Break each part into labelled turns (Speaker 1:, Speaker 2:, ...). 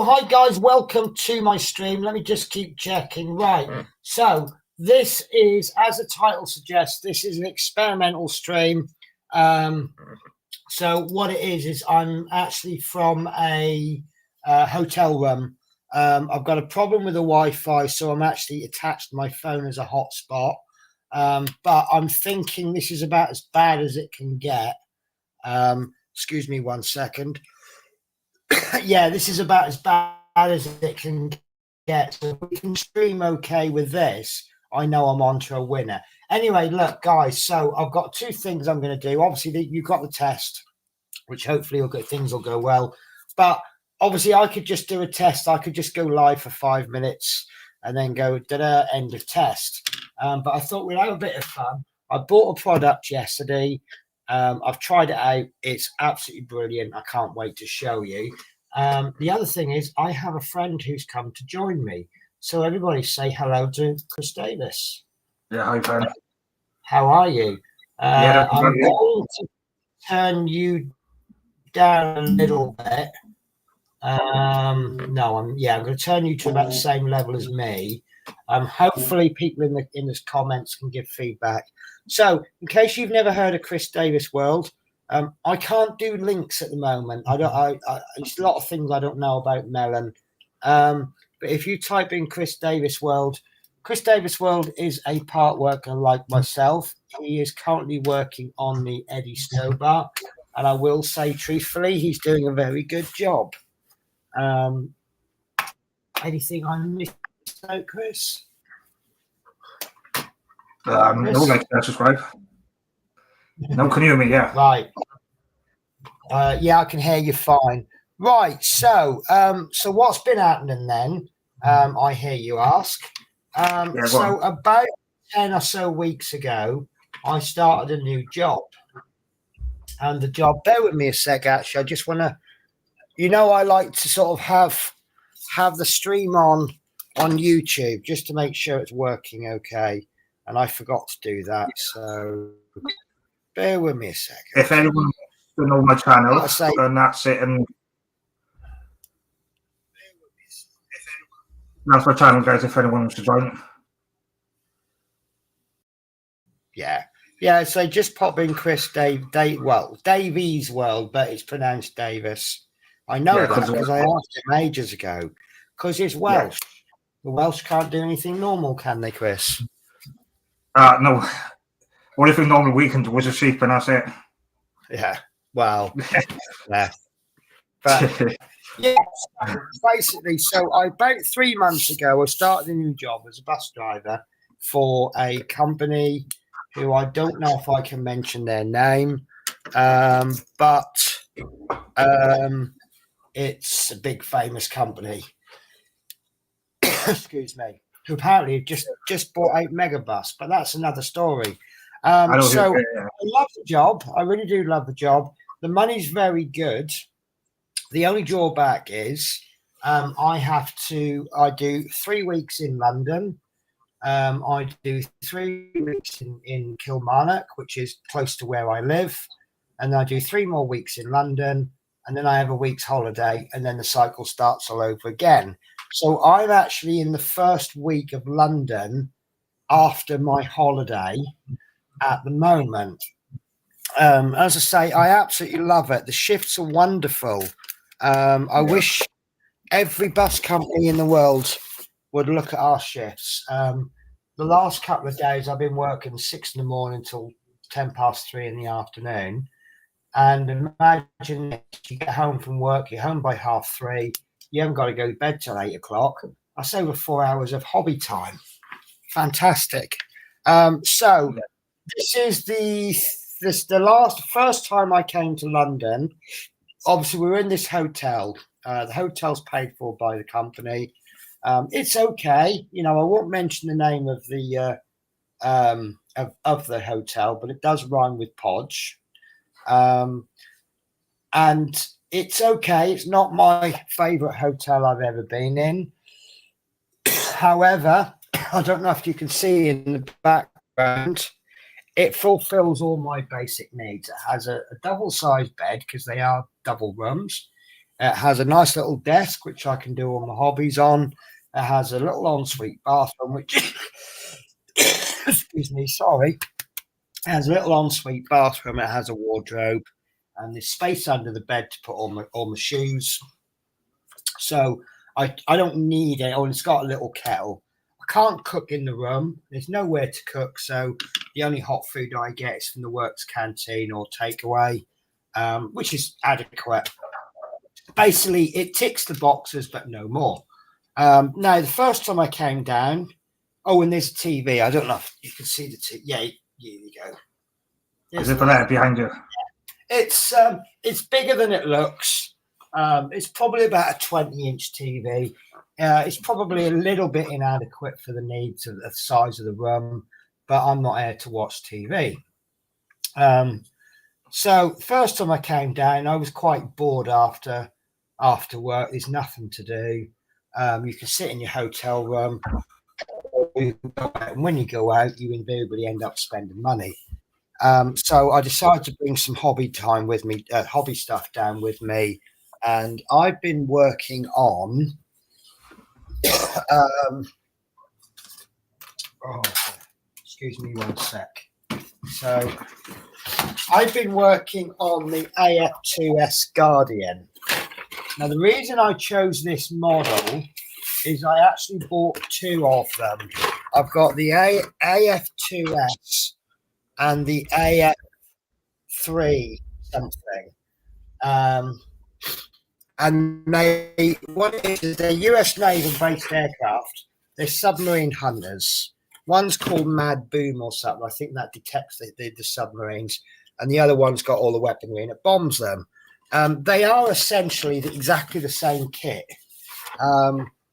Speaker 1: So, hi guys, welcome to my stream. Let me just keep checking. Right. So, this is, as the title suggests, this is an experimental stream. So, what it is I'm actually from a hotel room. I've got a problem with the Wi-Fi, so I'm actually attached to my phone as a hotspot. But I'm thinking this is about as bad as it can get. Excuse me 1 second. Yeah, this is about as bad as it can get. So if we can stream okay with this, I know I'm on to a winner. Anyway, look, guys, so I've got two things I'm going to do. Obviously, you've got the test, which hopefully things will go well. But obviously, I could just do a test. I could just go live for 5 minutes and then go, da-da, end of test. But I thought we'd have a bit of fun. I bought a product yesterday. I've tried it out. It's absolutely brilliant. I can't wait to show you. The other thing is I have a friend who's come to join me. So everybody say hello to Chris Davis.
Speaker 2: Yeah, hi, Ben.
Speaker 1: How are you?
Speaker 2: Yeah,
Speaker 1: I'm going to turn you down a little bit. I'm going to turn you to about the same level as me. Hopefully people in the comments can give feedback. So in case you've never heard of Chris Davis World, I can't do links at the moment. There's a lot of things I don't know about Melon. But if you type in Chris Davis World is a part worker like myself. He is currently working on the Eddie Stowbar, and I will say truthfully, he's doing a very good job. Anything I missed out, Chris?
Speaker 2: No, like that, subscribe. No, can you hear me? Yeah.
Speaker 1: Right. Yeah, I can hear you fine. Right. So what's been happening then? I hear you ask. So about 10 or so weeks ago, I started a new job. And the job, bear with me a sec, actually. I just want to, I like to sort of have the stream on YouTube just to make sure it's working okay. And I forgot to do that. So bear with me a second.
Speaker 2: If anyone wants to know my channel, then that's it. And that's my channel, guys, if anyone wants to join.
Speaker 1: Yeah, so just pop in Chris Davies World, but it's pronounced Davis. I know that because I asked him ages ago. Because he's Welsh. Yeah. The Welsh can't do anything normal, can they, Chris?
Speaker 2: No. Only thing normal we can do is a sheep, and that's it.
Speaker 1: Yeah. Well, yeah. But yeah, basically, about 3 months ago, I started a new job as a bus driver for a company who I don't know if I can mention their name, but it's a big famous company. Excuse me. Who apparently just bought out Megabus, but that's another story. I love the job. I really do love the job. The money's very good. The only drawback is I do 3 weeks in London. I do 3 weeks in Kilmarnock, which is close to where I live. And I do 3 more weeks in London. And then I have a week's holiday. And then the cycle starts all over again. So I'm actually in the first week of London after my holiday at the moment. As I say, I absolutely love it. The shifts are wonderful. I wish every bus company in the world would look at our shifts. The last couple of days I've been working 6 in the morning till 3:10 in the afternoon. And imagine you get home from work, you're home by 3:30, you haven't got to go to bed till 8 o'clock. That's over 4 hours of hobby time. Fantastic. So this is the first time I came to London. Obviously, we were in this hotel. The hotel's paid for by the company. It's okay. I won't mention the name of the of the hotel, but it does rhyme with Podge. And it's okay. It's not my favorite hotel I've ever been in. However, I don't know if you can see in the background, it fulfills all my basic needs. It has a double-sized bed because they are double rooms. It has a nice little desk, which I can do all my hobbies on. It has a little ensuite bathroom, which, excuse me, sorry. It has a little ensuite bathroom. It has a wardrobe, and there's space under the bed to put all my shoes. So I don't need it. Oh, and it's got a little kettle. I can't cook in the room. There's nowhere to cook, so the only hot food I get is from the works canteen or takeaway, which is adequate. Basically, it ticks the boxes, but no more. Now, the first time I came down, oh, and there's a TV. I don't know if you can see the TV. Yeah, here you go.
Speaker 2: Is it for that behind you?
Speaker 1: It's bigger than it looks. It's probably about a 20-inch TV. It's probably a little bit inadequate for the needs of the size of the room, but I'm not here to watch TV. So first time I came down, I was quite bored after work. There's nothing to do. You can sit in your hotel room, and when you go out, you invariably end up spending money. So I decided to bring some hobby time with me, hobby stuff down with me, and I've been working on. Excuse me 1 sec. So I've been working on the AF2S Guardian. Now, the reason I chose this model is I actually bought 2 of them. I've got the AF2S and the AF3 something. And they're US naval-based aircraft. They're submarine hunters. One's called Mad Boom or something. I think that detects the submarines. And the other one's got all the weaponry and it bombs them. They are essentially exactly the same kit.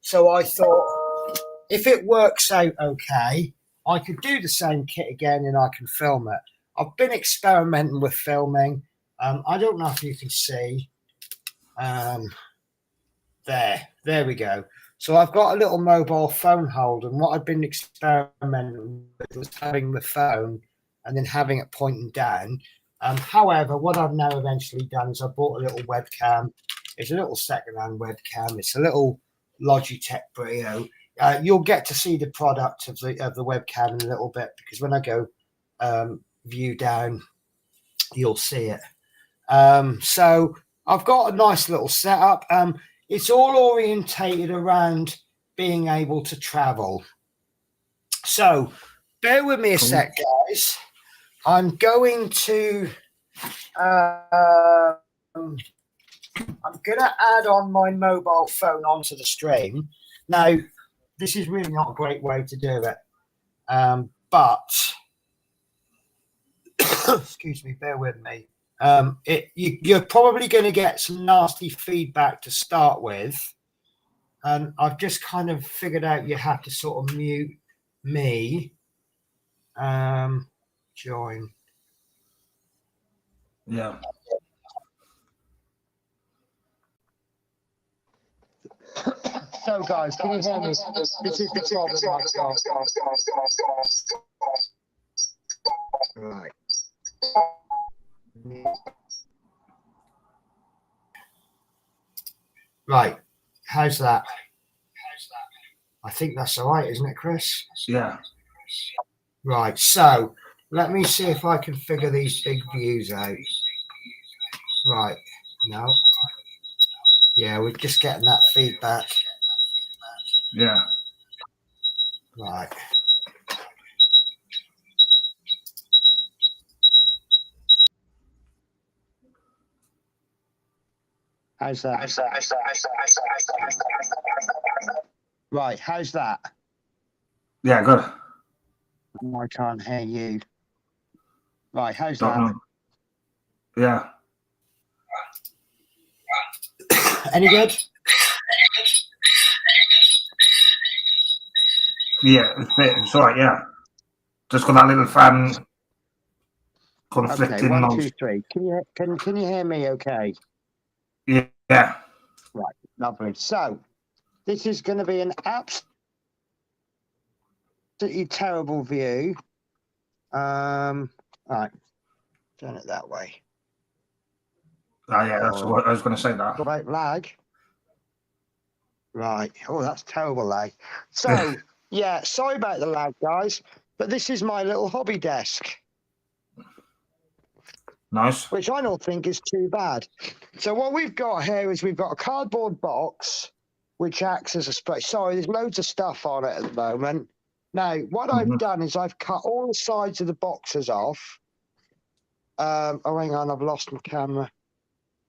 Speaker 1: So I thought, if it works out okay, I could do the same kit again and I can film it. I've been experimenting with filming. I don't know if you can see. There we go. So I've got a little mobile phone holder, and what I've been experimenting with was having the phone and then having it pointing down. However, what I've now eventually done is I bought a little webcam. It's a little second-hand webcam. It's a little Logitech Brio. You'll get to see the product of the webcam in a little bit, because when I go view down, you'll see it. So I've got a nice little setup. It's all orientated around being able to travel. So bear with me a sec, guys. I'm going to add on my mobile phone onto the stream. Now, this is really not a great way to do it, but excuse me, bear with me. You're probably going to get some nasty feedback to start with, and I've just kind of figured out you have to sort of mute me. Join.
Speaker 2: Yeah.
Speaker 1: So, guys, can you hear me? This is the problem I've got. Right. Right. How's that? I think that's all right, isn't it, Chris?
Speaker 2: Yeah.
Speaker 1: Right. So let me see if I can figure these big views out. Right. No. Yeah, we're just getting that feedback.
Speaker 2: Yeah.
Speaker 1: Right. How's that? Right, how's that?
Speaker 2: Yeah, good.
Speaker 1: I can't hear you. Right, how's
Speaker 2: Don't
Speaker 1: that?
Speaker 2: know. Yeah.
Speaker 1: Any good?
Speaker 2: Yeah, it's all right, yeah. Just got that little fan conflicting.
Speaker 1: Okay, 1, 2, 3. Can you hear me okay?
Speaker 2: Yeah.
Speaker 1: Right, lovely. So this is going to be an absolutely terrible view. Right, turn it that way.
Speaker 2: Yeah, that's what I was going to say. That
Speaker 3: about lag. Right. Oh, that's terrible lag. So, yeah, sorry about the lag, guys, but this is my little hobby desk.
Speaker 2: Nice.
Speaker 3: Which I don't think is too bad. So what we've got here is we've got a cardboard box, which acts as a spray. Sorry, there's loads of stuff on it at the moment. Now, what I've done is I've cut all the sides of the boxes off. Oh, hang on, I've lost my camera.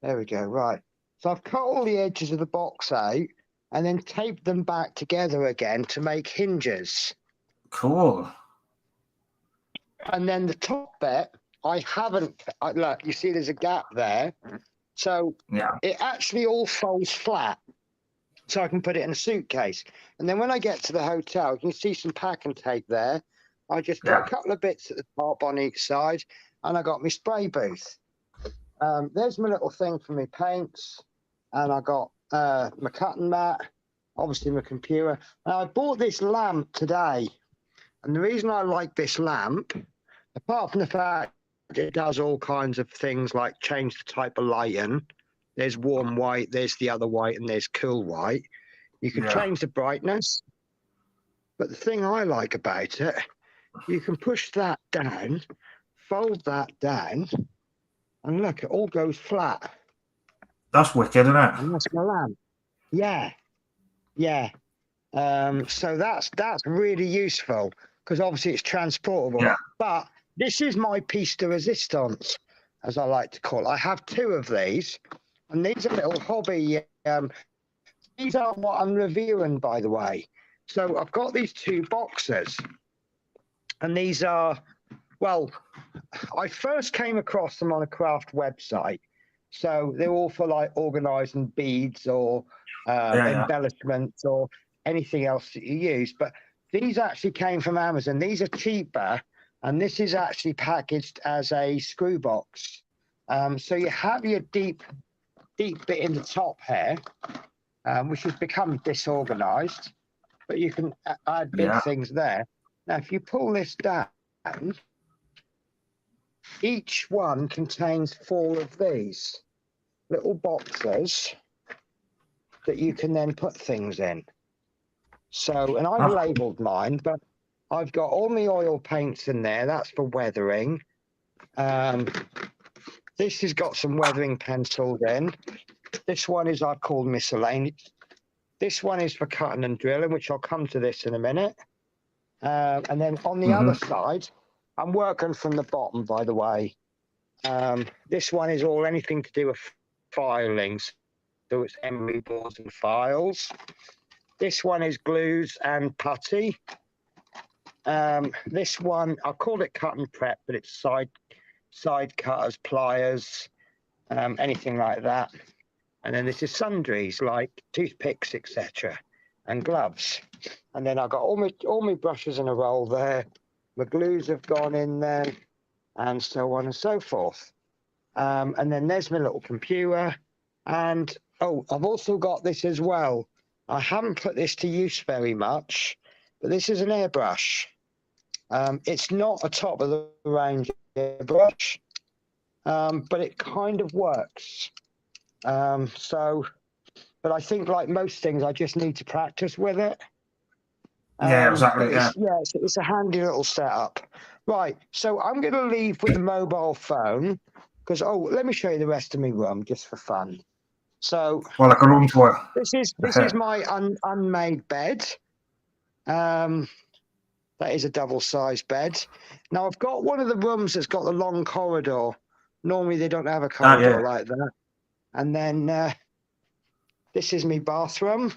Speaker 3: There we go, right. So I've cut all the edges of the box out and then taped them back together again to make hinges.
Speaker 2: Cool.
Speaker 3: And then the top bit, I haven't, look, you see there's a gap there. So it actually all folds flat. So I can put it in a suitcase. And then when I get to the hotel, you can see some packing tape there. I just got a couple of bits at the top on each side, and I got my spray booth. There's my little thing for my paints, and I got my cutting mat, obviously my computer. Now I bought this lamp today, and the reason I like this lamp, apart from the fact it does all kinds of things like change the type of lighting. There's warm white, there's the other white, and there's cool white. You can change the brightness. But the thing I like about it, you can push that down, fold that down, and look, it all goes flat.
Speaker 2: That's wicked, isn't it?
Speaker 3: And that's my lamp. Yeah. Yeah. So that's really useful because obviously it's transportable. Yeah. But this is my piece de resistance, as I like to call it. I have two of these, and these are little hobby. These are what I'm reviewing, by the way. So I've got these two boxes, and these are, well, I first came across them on a craft website. So they're all for like organising beads or embellishments or anything else that you use. But these actually came from Amazon. These are cheaper. And this is actually packaged as a screw box. So you have your deep bit in the top here, which has become disorganized, but you can add big things there. Now, if you pull this down, each one contains 4 of these little boxes that you can then put things in. So, and I've labeled mine, but I've got all my oil paints in there. That's for weathering. This has got some weathering pencils in. This one is I've called miscellaneous. This one is for cutting and drilling, which I'll come to this in a minute. And then on the other side, I'm working from the bottom, by the way. This one is all anything to do with filings. So it's emery boards and files. This one is glues and putty. This one, I call it cut and prep, but it's side cutters, pliers, anything like that. And then this is sundries like toothpicks, etc., and gloves. And then I've got all my brushes in a roll there. My glues have gone in there, and so on and so forth. And then there's my little computer. And I've also got this as well. I haven't put this to use very much, but this is an airbrush. It's not a top of the range airbrush, but it kind of works. But I think like most things, I just need to practice with it.
Speaker 2: Yeah, exactly.
Speaker 3: It's a handy little setup. Right, so I'm going to leave with the mobile phone because, let me show you the rest of my room just for fun. So,
Speaker 2: well, like a room tour.
Speaker 3: This is my unmade bed. That is a double-sized bed. Now, I've got one of the rooms that's got the long corridor. Normally, they don't have a corridor like that. And then this is my bathroom.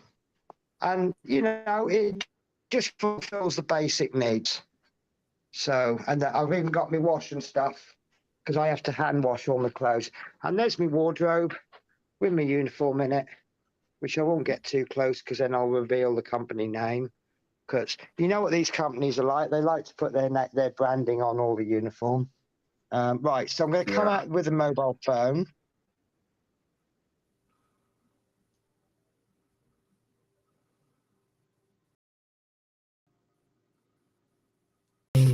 Speaker 3: And, it just fulfills the basic needs. So, and I've even got my wash and stuff because I have to hand wash all my clothes. And there's my wardrobe with my uniform in it, which I won't get too close because then I'll reveal the company name. Because you know what these companies are like. They like to put their branding on all the uniform. Right, so I'm going to come out with a mobile phone.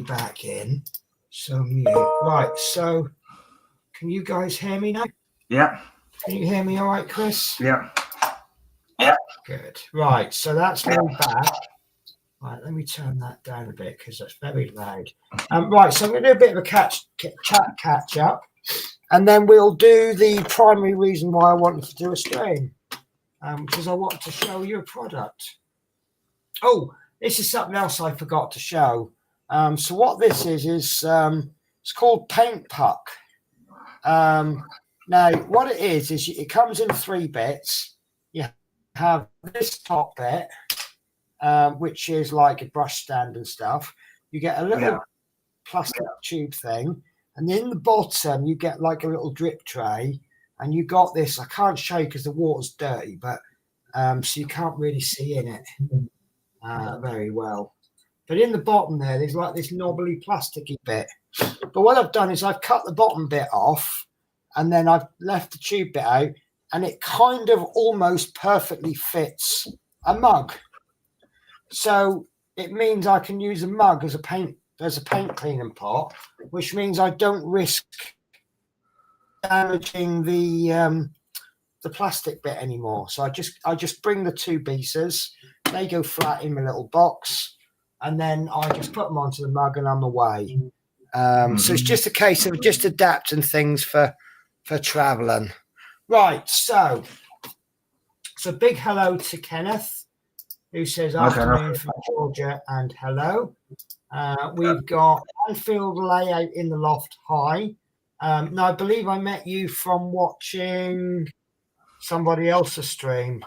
Speaker 1: Back in. So mute. Right, so can you guys hear me now?
Speaker 2: Yeah.
Speaker 1: Can you hear me all right, Chris?
Speaker 2: Yeah.
Speaker 1: Good. Right, so that's me back. Right, let me turn that down a bit because that's very loud. Right, so I'm going to do a bit of a catch up, and then we'll do the primary reason why I wanted to do a stream, because I want to show you a product. Oh, this is something else I forgot to show. So what this is it's called Paint Puck. Now, what it is it comes in 3 bits. You have this top bit, which is like a brush stand and stuff. You get a little plastic tube thing, and in the bottom you get like a little drip tray, and you got this. I can't show you because the water's dirty, but so you can't really see in it very well. But in the bottom there's like this knobbly plasticky bit. But what I've done is I've cut the bottom bit off, and then I've left the tube bit out, and it kind of almost perfectly fits a mug. So it means I can use a mug as a paint cleaning pot, which means I don't risk damaging the plastic bit anymore. So I just bring the 2 pieces, they go flat in my little box, and then I just put them onto the mug and I'm away. So it's just a case of just adapting things for traveling. Right, so big hello to Kenneth, who says afternoon from Georgia and hello. We've got Anfield Layout in the Loft. Hi. Now, I believe I met you from watching somebody else's stream.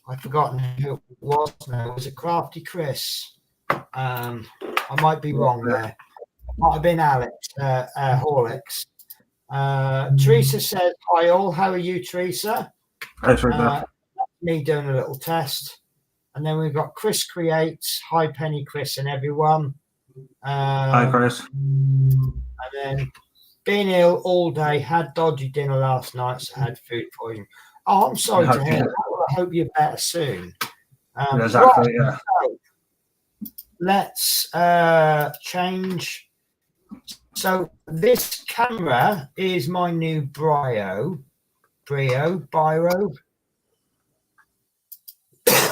Speaker 1: I've forgotten who it was now. Was it Crafty Chris? I might be wrong there. Might have been Alex Horlicks. Teresa said, hi all. How are you, Teresa?
Speaker 2: Hi, Teresa.
Speaker 1: Me doing a little test. And then we've got Chris Creates. Hi, Penny, Chris, and everyone.
Speaker 2: Hi, Chris.
Speaker 1: And then being ill all day, had dodgy dinner last night, so had food poisoning. Oh, I'm sorry to hear that. Well, I hope you're better soon.
Speaker 2: Exactly,
Speaker 1: right, so let's change. So this camera is my new Brio.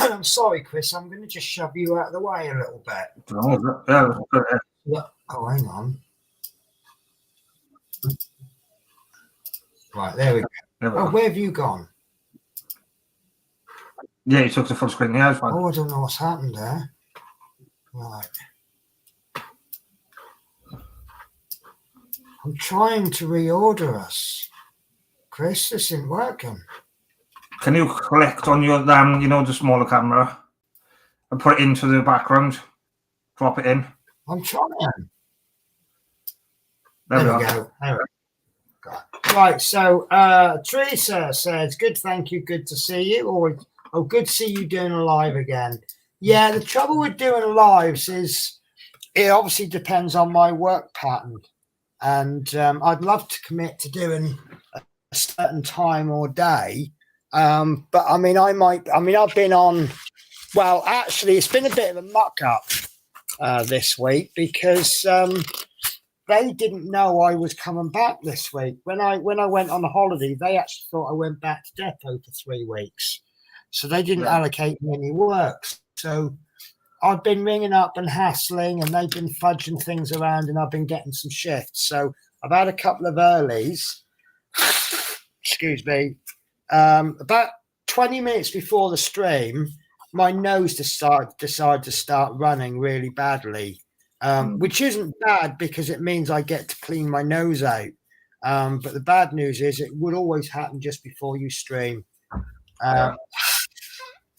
Speaker 1: I'm sorry, Chris. I'm going to just shove you out of the way a little bit. Oh, hang on. Right, there we go. Where have you gone?
Speaker 2: Yeah, you took the full screen. Yeah, it's fine.
Speaker 1: Oh, I don't know what's happened there. Right. I'm trying to reorder us. Chris, this isn't working.
Speaker 2: Can you click on your the smaller camera and put it into the background? Drop it in.
Speaker 1: I'm trying.
Speaker 2: There we go.
Speaker 1: There we go. Right, so Teresa says, good, thank you, good to see you. Oh, good to see you doing a live again. Yeah, the trouble with doing lives is it obviously depends on my work pattern. And I'd love to commit to doing a certain time or day. But I mean, I've been on, well, actually, it's been a bit of a muck up this week because they didn't know I was coming back this week. When I went on a holiday, they actually thought I went back to depot for 3 weeks. So they didn't allocate me any work. So I've been ringing up and hassling, and they've been fudging things around, and I've been getting some shifts. So I've had a couple of earlies. Excuse me. About 20 minutes before the stream, my nose decided to start running really badly, which isn't bad because it means I get to clean my nose out. But the bad news is it would always happen just before you stream.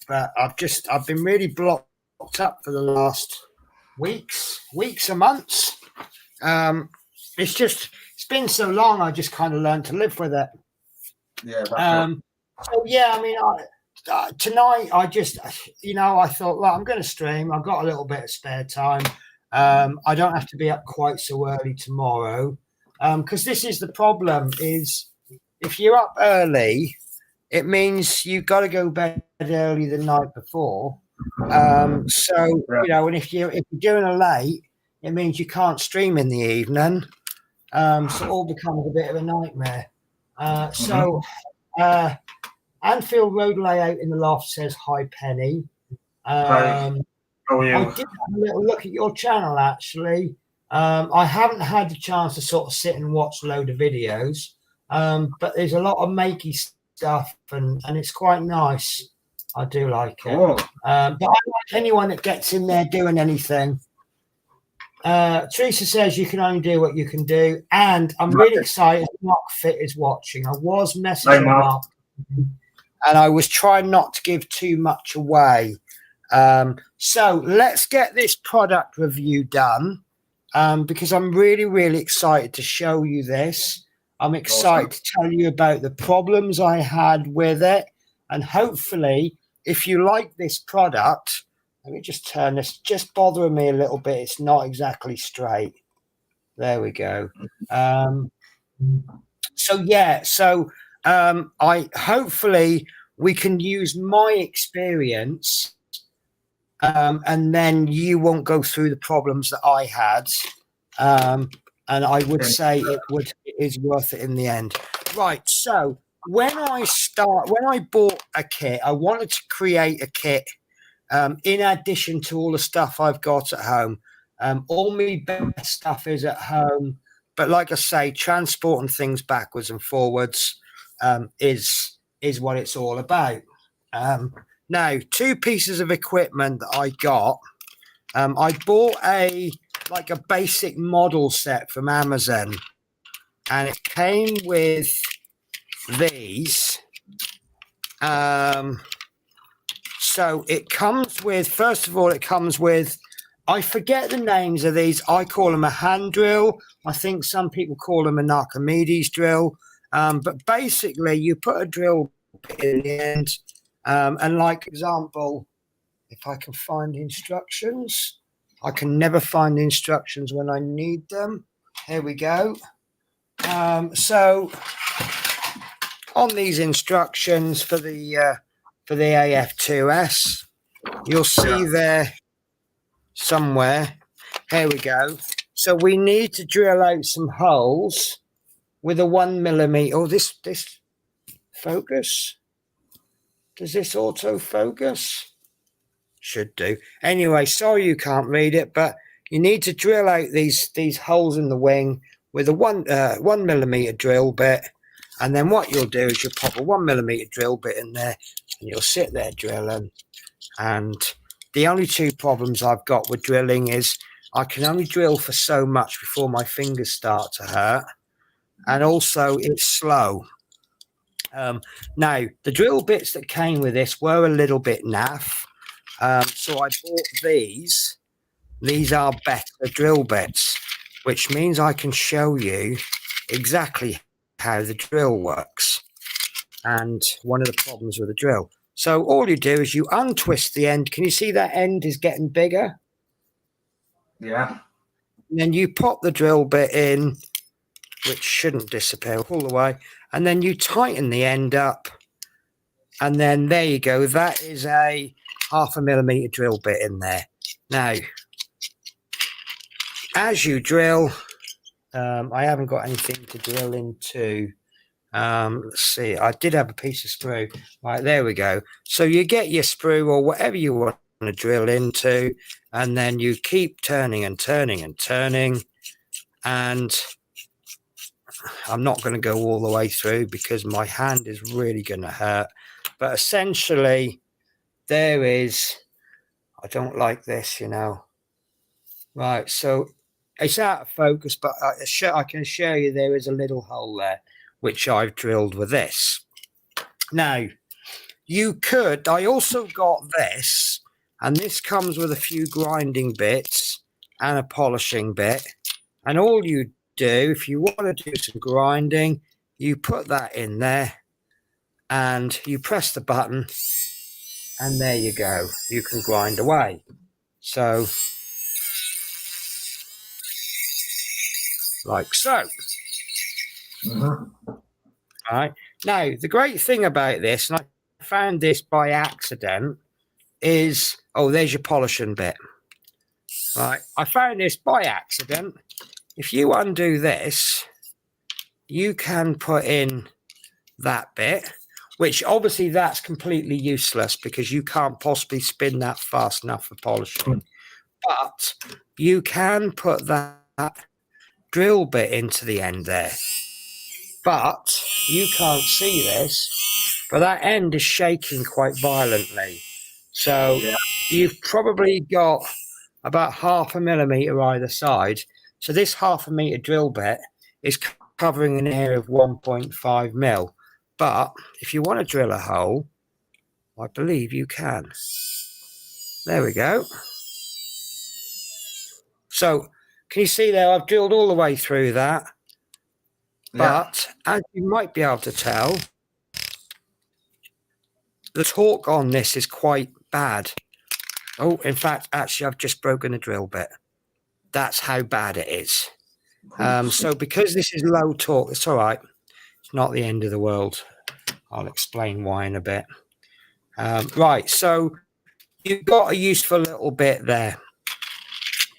Speaker 1: But I've been really blocked up for the last weeks and months. It's been so long. I just kind of learned to live with it.
Speaker 2: Yeah.
Speaker 1: So yeah, I mean, tonight I just, I thought, well, I'm going to stream. I've got a little bit of spare time. I don't have to be up quite so early tomorrow, because this is the problem: is if you're up early, it means you've got to go to bed early the night before. And if you're doing a late, it means you can't stream in the evening. So it all becomes a bit of a nightmare. So Anfield Road Layout in the Loft says hi, Penny.
Speaker 2: How are you?
Speaker 1: I did have a little look at your channel, actually. I haven't had the chance to sort of sit and watch a load of videos, but there's a lot of makey stuff, and it's quite nice. I do like it.
Speaker 2: Oh.
Speaker 1: But I like anyone that gets in there doing anything. Teresa says you can only do what you can do, and I'm really excited. Mark Fit is watching. I was messaging Mark, and I was trying not to give too much away. So let's get this product review done, because I'm really, really excited to show you this. I'm excited to tell you about the problems I had with it, and hopefully, if you like this product, let me just turn this, just bothering me a little bit. It's not exactly straight. There we go. I hopefully we can use my experience, and then you won't go through the problems that I had. And I would say it is worth it in the end. Right. So when I bought a kit, I wanted to create a kit. In addition to all the stuff I've got at home, all my best stuff is at home. But like I say, transporting things backwards and forwards is what it's all about. Now, 2 pieces of equipment that I got. I bought a basic model set from Amazon, and it came with these. So it comes with, first of all, I forget the names of these. I call them a hand drill. I think some people call them an Archimedes drill. But basically, you put a drill bit in the end. And like example, if I can find the instructions, I can never find the instructions when I need them. Here we go. So on these instructions for the AF2S, you'll see there somewhere. Here we go. So we need to drill out some holes with a 1mm. Oh, this focus. Does this auto focus? Should do. Anyway, sorry you can't read it, but you need to drill out these holes in the wing with a 1mm drill bit. And then what you'll do is you'll pop a 1mm drill bit in there, and you'll sit there drilling. And the only 2 problems I've got with drilling is I can only drill for so much before my fingers start to hurt. And also it's slow. Now, the drill bits that came with this were a little bit naff. So I bought these. These are better drill bits, which means I can show you exactly how the drill works and one of the problems with the drill. So all you do is you untwist the end. Can you see that end is getting bigger?
Speaker 2: Yeah.
Speaker 1: And then you pop the drill bit in, which shouldn't disappear all the way, and then you tighten the end up, and then there you go. That is a 0.5mm drill bit in there. Now, as you drill, I haven't got anything to drill into. Let's see, I did have a piece of sprue. Right, there we go. So you get your sprue or whatever you want to drill into, and then you keep turning and turning and turning. And I'm not going to go all the way through because my hand is really going to hurt. But essentially, there is, I don't like this, you know. Right, so it's out of focus, but I can show you there is a little hole there, which I've drilled with this. Now, you could, I also got this, and this comes with a few grinding bits and a polishing bit. And all you do, if you want to do some grinding, you put that in there and you press the button, and there you go. You can grind away. So, like so. All right. Now, the great thing about this, and I found this by accident, is, oh, there's your polishing bit. Right. I found this by accident. If you undo this, you can put in that bit, which obviously that's completely useless because you can't possibly spin that fast enough for polishing. But you can put that drill bit into the end there. But you can't see this, but that end is shaking quite violently. So you've probably got about 0.5 millimeter either side. So this 0.5 meter drill bit is covering an area of 1.5 mil. But if you want to drill a hole, I believe you can. There we go. So can you see there? I've drilled all the way through that. But as you might be able to tell, the torque on this is quite bad. Oh, in fact, actually, I've just broken the drill bit. That's how bad it is. So because this is low torque, it's all right. It's not the end of the world. I'll explain why in a bit. Right, so you've got a useful little bit there.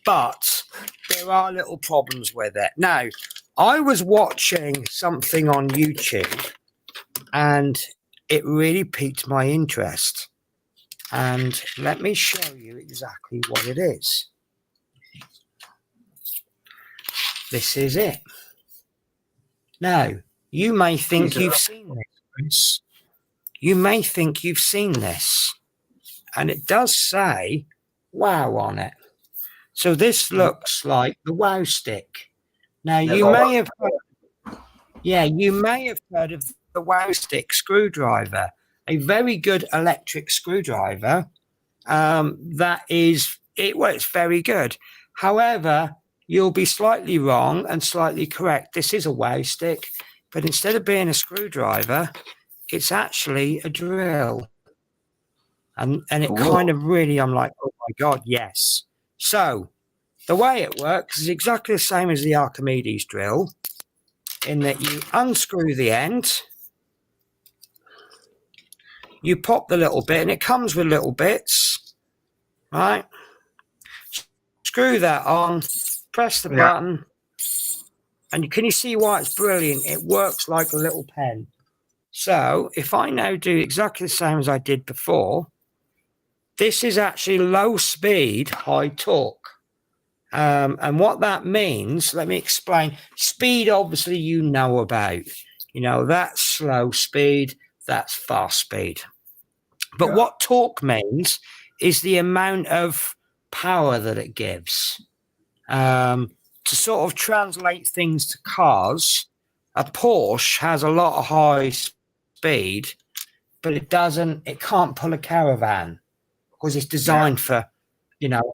Speaker 1: But there are little problems with it. Now, I was watching something on YouTube and it really piqued my interest. And let me show you exactly what it is. This is it. Now, you may think you've seen this, Chris. You may think you've seen this. And it does say WOW on it. So this looks like the WOW stick. Now, you may have heard of the WOW stick screwdriver, a very good electric screwdriver. It's very good. However, you'll be slightly wrong and slightly correct. This is a WOW stick, but instead of being a screwdriver, it's actually a drill. And it kind of really, I'm like, oh my God, yes. So the way it works is exactly the same as the Archimedes drill, in that you unscrew the end, you pop the little bit, and it comes with little bits, right? Screw that on, press the button, and can you see why it's brilliant? It works like a little pen. So if I now do exactly the same as I did before, this is actually low speed, high torque. And what that means, let me explain. Speed, obviously, you know about. You know, that's slow speed, that's fast speed. But what torque means is the amount of power that it gives. To sort of translate things to cars, a Porsche has a lot of high speed, but it can't pull a Caravan because it's designed for, you know,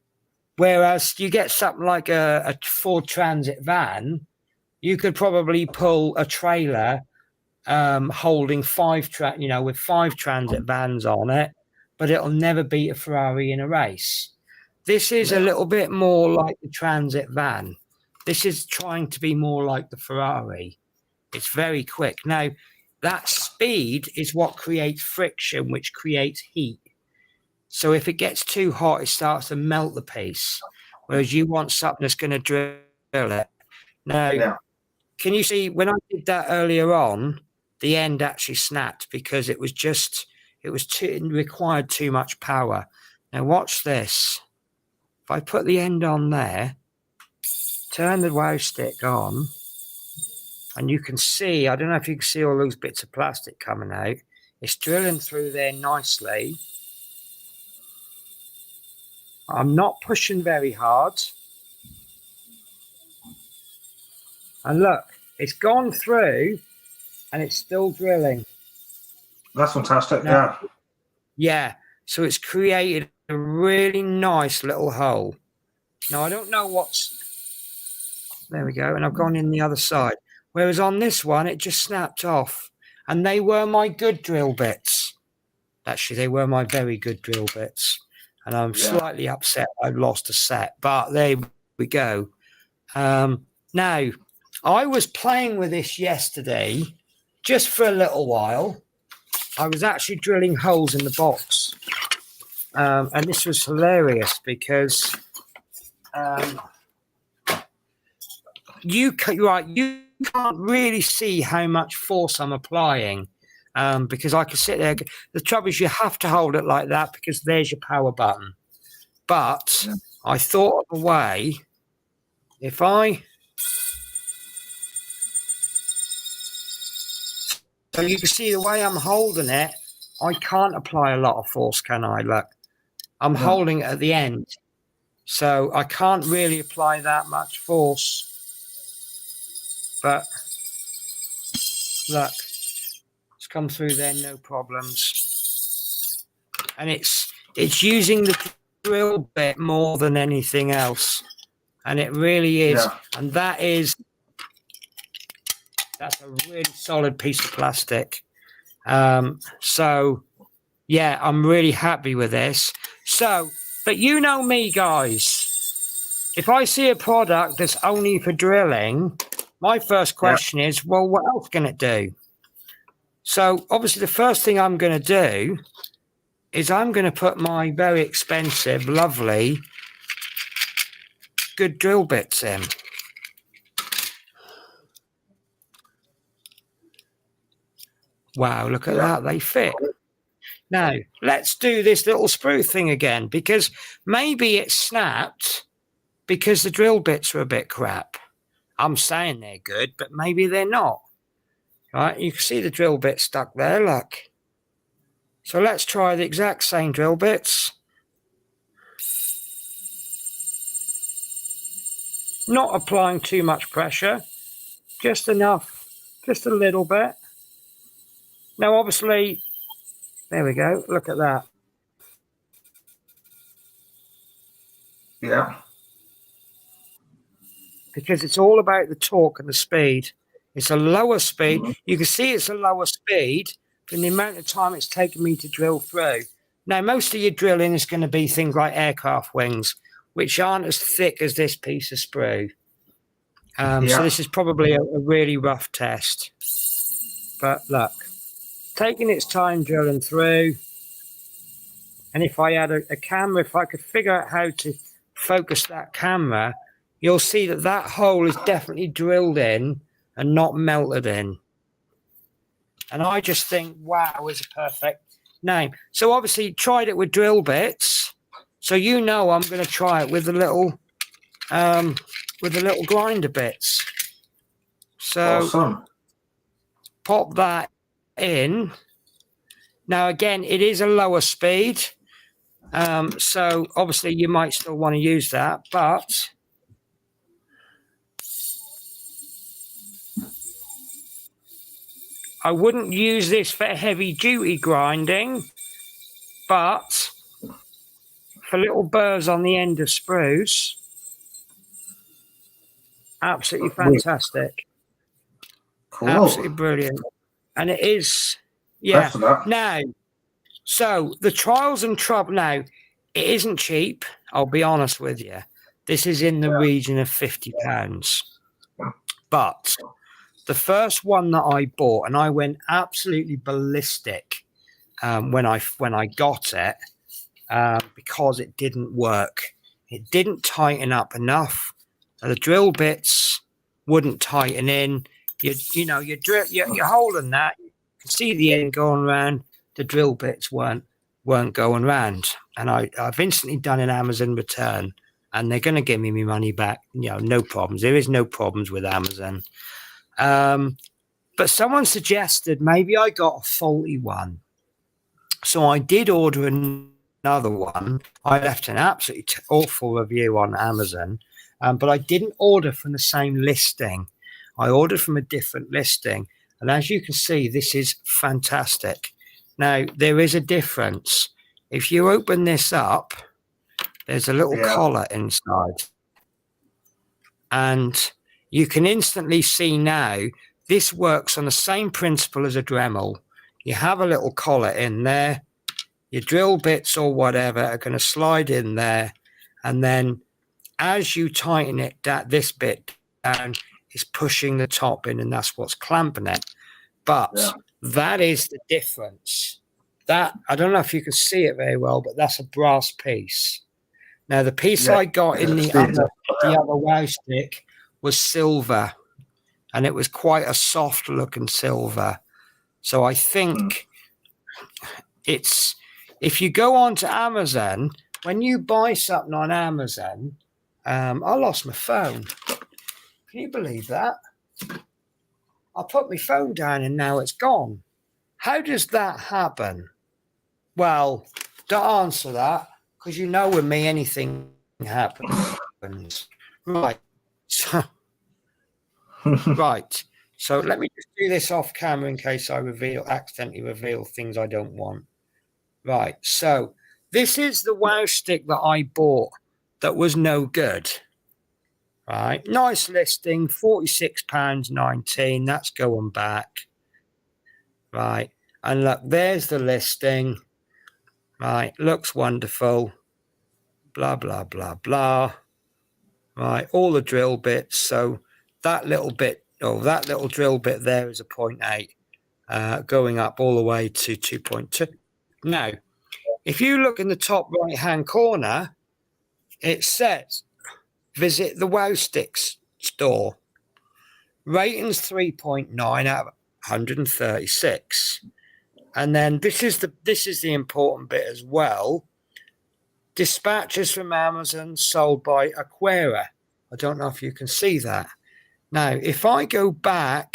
Speaker 1: whereas you get something like a Ford Transit van, you could probably pull a trailer holding with 5 transit vans on it, but it'll never beat a Ferrari in a race. This is a little bit more like the transit van. This is trying to be more like the Ferrari. It's very quick. Now, that speed is what creates friction, which creates heat. So if it gets too hot, it starts to melt the piece, whereas you want something that's going to drill it. Now, can you see when I did that earlier on, the end actually snapped because it required too much power. Now watch this. If I put the end on there, turn the WOW stick on, and you can see, I don't know if you can see all those bits of plastic coming out. It's drilling through there nicely. I'm not pushing very hard. And look, it's gone through and it's still drilling.
Speaker 2: That's fantastic, now,
Speaker 1: Yeah, so it's created a really nice little hole. Now, I don't know there we go, and I've gone in the other side. Whereas on this one, it just snapped off. And they were my good drill bits. Actually, they were my very good drill bits. And I'm slightly upset I've lost a set, but there we go. Now, I was playing with this yesterday, just for a little while. I was actually drilling holes in the box. And this was hilarious because you can't really see how much force I'm applying because I could sit there. The trouble is you have to hold it like that because there's your power button. But I thought of a way, if I... So you can see the way I'm holding it, I can't apply a lot of force, can I? Look, I'm holding it at the end. So I can't really apply that much force. But look, it's come through there, no problems. And it's using the drill bit more than anything else. And it really is. Yeah. And that's a really solid piece of plastic. So yeah, I'm really happy with this. So, but you know me, guys. If I see a product that's only for drilling, my first question is, well, what else can it do? So obviously the first thing I'm going to do is I'm going to put my very expensive, lovely, good drill bits in. Wow, look at that. They fit. Now, let's do this little sprue thing again, because maybe it snapped because the drill bits are a bit crap. I'm saying they're good, but maybe they're not. Right? You can see the drill bit stuck there, look. So let's try the exact same drill bits. Not applying too much pressure, just enough, just a little bit. Now, obviously, there we go. Look at that.
Speaker 2: Yeah.
Speaker 1: Because it's all about the torque and the speed. It's a lower speed. You can see it's a lower speed from the amount of time it's taken me to drill through. Now, most of your drilling is going to be things like aircraft wings, which aren't as thick as this piece of sprue. So this is probably a really rough test. But look, taking its time drilling through. And if I had a camera, if I could figure out how to focus that camera, you'll see that that hole is definitely drilled in and not melted in. And I just think, wow, is a perfect name. So obviously tried it with drill bits. So you know I'm going to try it with the little grinder bits. So
Speaker 2: awesome.
Speaker 1: Pop that in. Now again, it is a lower speed. So obviously you might still want to use that, but I wouldn't use this for heavy duty grinding, but for little burrs on the end of sprues, absolutely fantastic.
Speaker 2: Cool.
Speaker 1: Absolutely brilliant. And it is, yeah. Now, so the trials and trouble, now, it isn't cheap, I'll be honest with you. This is in the region of £50. But the first one that I bought, and I went absolutely ballistic when I got it, because it didn't work. It didn't tighten up enough. The drill bits wouldn't tighten in. You're holding that. You can see the end going around. The drill bits weren't going round. And I've instantly done an Amazon return, and they're going to give me my money back. No problems. There is no problems with Amazon. But someone suggested maybe I got a faulty one. So I did order another one. I left an absolutely awful review on Amazon, but I didn't order from the same listing. I ordered from a different listing. And as you can see, this is fantastic. Now, there is a difference. If you open this up, there's a little collar inside. And you can instantly see now, this works on the same principle as a Dremel. You have a little collar in there. Your drill bits or whatever are going to slide in there. And then as you tighten it, this bit down, is pushing the top in, and that's what's clamping it. But that is the difference. That, I don't know if you can see it very well, but that's a brass piece. Now, the piece I got in the other wow stick was silver, and it was quite a soft looking silver. So I think it's, if you go on to Amazon, when you buy something on Amazon, I lost my phone. Can you believe that? I put my phone down and now it's gone. How does that happen? Well, don't answer that, because you know with me anything happens. Right. So, right. So let me just do this off camera in case I accidentally reveal things I don't want. Right. So this is the Wow Stick that I bought that was no good. Right. Nice listing, £46.19. That's going back. Right. And look, there's the listing. Right. Looks wonderful. Blah, blah, blah, blah. Right. All the drill bits. So that little bit, that little drill bit there is a 0.8, going up all the way to 2.2. Now, if you look in the top right-hand corner, it says, visit the Wow Sticks store. Ratings 3.9 out of 136. And then this is the important bit as well. Dispatches from Amazon sold by Aquera. I don't know if you can see that. Now, if I go back,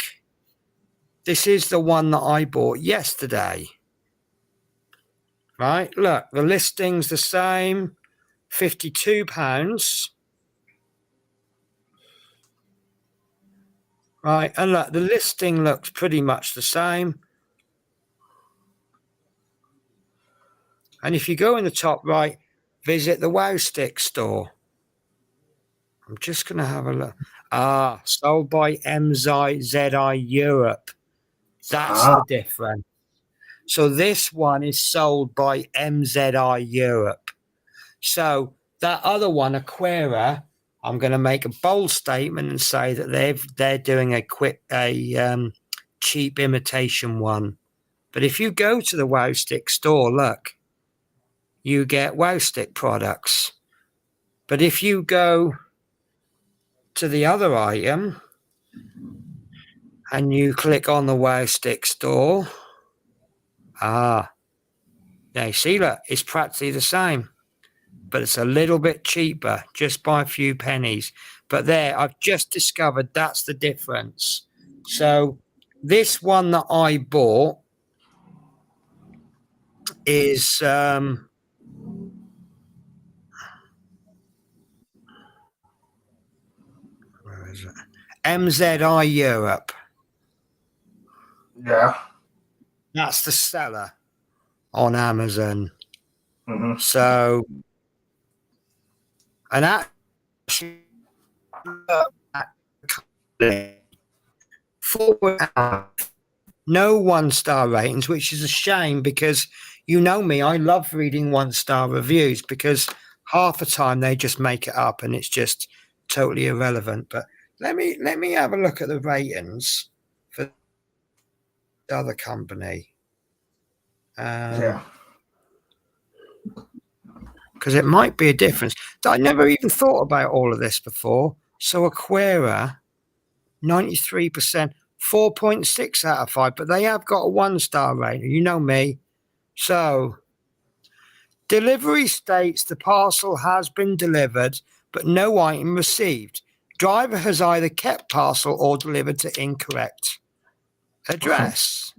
Speaker 1: this is the one that I bought yesterday. Right, look, the listing's the same, £52. Right, and look, the listing looks pretty much the same. And if you go in the top right, visit the Wow Stick store. I'm just going to have a look. Sold by MZI Europe. That's the difference. So this one is sold by MZI Europe. So that other one, Aquera, I'm going to make a bold statement and say that they're doing a cheap imitation one. But if you go to the Wow Stick store, look, you get Wow Stick products. But if you go to the other item and you click on the Wow Stick store, now you see, look, it's practically the same, but it's a little bit cheaper, just by a few pennies. But there, I've just discovered that's the difference. So this one that I bought is where is it? MZI Europe.
Speaker 2: Yeah.
Speaker 1: That's the seller on Amazon.
Speaker 2: Mm-hmm.
Speaker 1: So, and actually, no 1-star ratings, which is a shame, because you know me, I love reading 1-star reviews, because half the time they just make it up and it's just totally irrelevant. But let me have a look at the ratings for the other company.
Speaker 2: Yeah.
Speaker 1: Because it might be a difference. I never even thought about all of this before. So Aquera, 93%, 4.6 out of 5, but they have got a 1-star rating. You know me. So, delivery states the parcel has been delivered, but no item received. Driver has either kept parcel or delivered to incorrect address.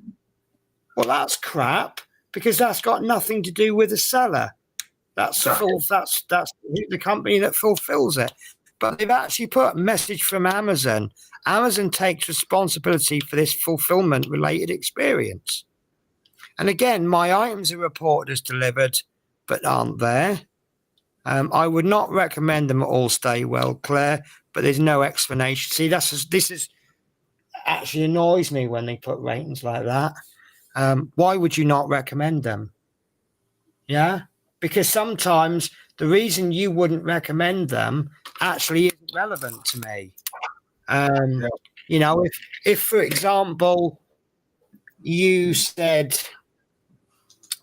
Speaker 1: Well, that's crap, because that's got nothing to do with the seller. That's the company that fulfills it. But they've actually put a message from Amazon. Amazon takes responsibility for this fulfillment related experience. And again, my items are reported as delivered, but aren't there. I would not recommend them all stay well, Claire, but there's no explanation. See, this is actually annoys me when they put ratings like that. Why would you not recommend them? Yeah, because sometimes the reason you wouldn't recommend them actually isn't relevant to me. You know, if for example, you said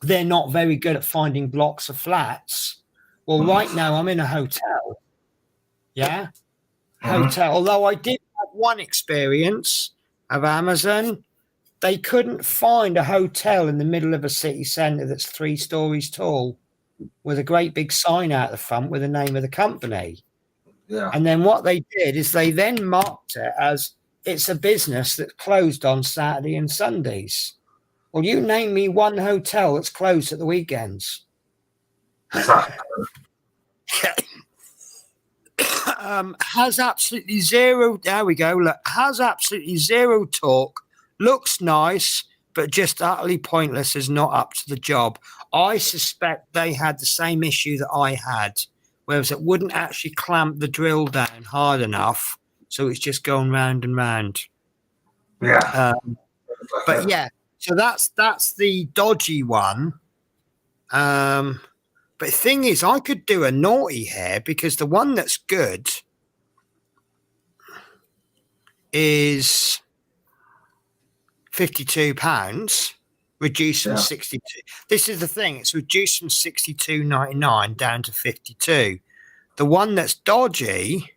Speaker 1: they're not very good at finding blocks of flats. Well, right now I'm in a hotel. Yeah, hotel. Although I did have one experience of Amazon they couldn't find a hotel in the middle of a city centre that's 3 stories tall with a great big sign out the front with the name of the company.
Speaker 2: Yeah.
Speaker 1: And then what they did is they then marked it as it's a business that's closed on Saturday and Sundays. Well, you name me one hotel that's closed at the weekends. Has absolutely zero. There we go. Look, has absolutely zero talk. Looks nice, but just utterly pointless. Is not up to the job. I suspect they had the same issue that I had, whereas it wouldn't actually clamp the drill down hard enough, so it's just going round and round.
Speaker 2: Yeah.
Speaker 1: But yeah, so that's the dodgy one. But the thing is, I could do a naughty hair because the one that's good is £52, reduced from 62. This is the thing; it's reduced from £62.99 down to 52. The one that's dodgy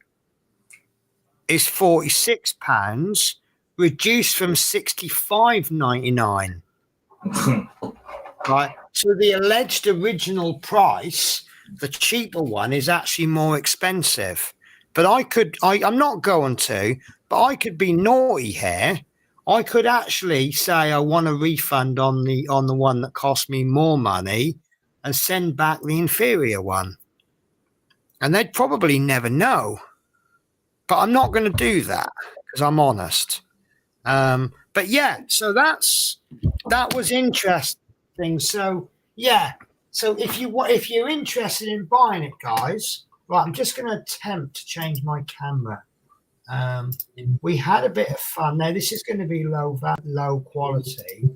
Speaker 1: is £46, reduced from £65.99. Right. So the alleged original price, the cheaper one, is actually more expensive. But I'm not going to, but I could be naughty here. I could actually say I want a refund on the one that cost me more money and send back the inferior one. And they'd probably never know. But I'm not going to do that because I'm honest. But yeah, so that was interesting. So yeah, so if you're interested in buying it, guys, right, I'm just going to attempt to change my camera. We had a bit of fun. Now this is going to be low quality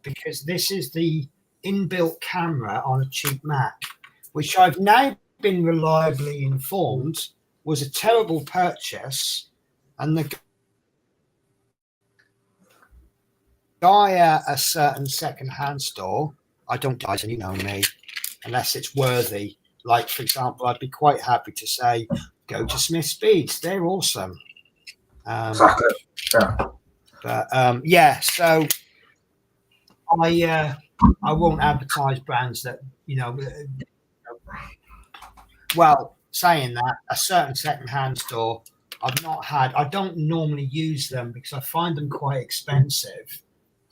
Speaker 1: because this is the inbuilt camera on a cheap Mac, which I've now been reliably informed was a terrible purchase, and the guy at a certain second-hand store, I don't, guys, and you know me, unless it's worthy. Like, for example, I'd be quite happy to say, go to Smith Speeds. They're awesome.
Speaker 2: Exactly. Yeah.
Speaker 1: But yeah, so I won't advertise brands that, well, saying that, a certain second-hand store, I don't normally use them because I find them quite expensive.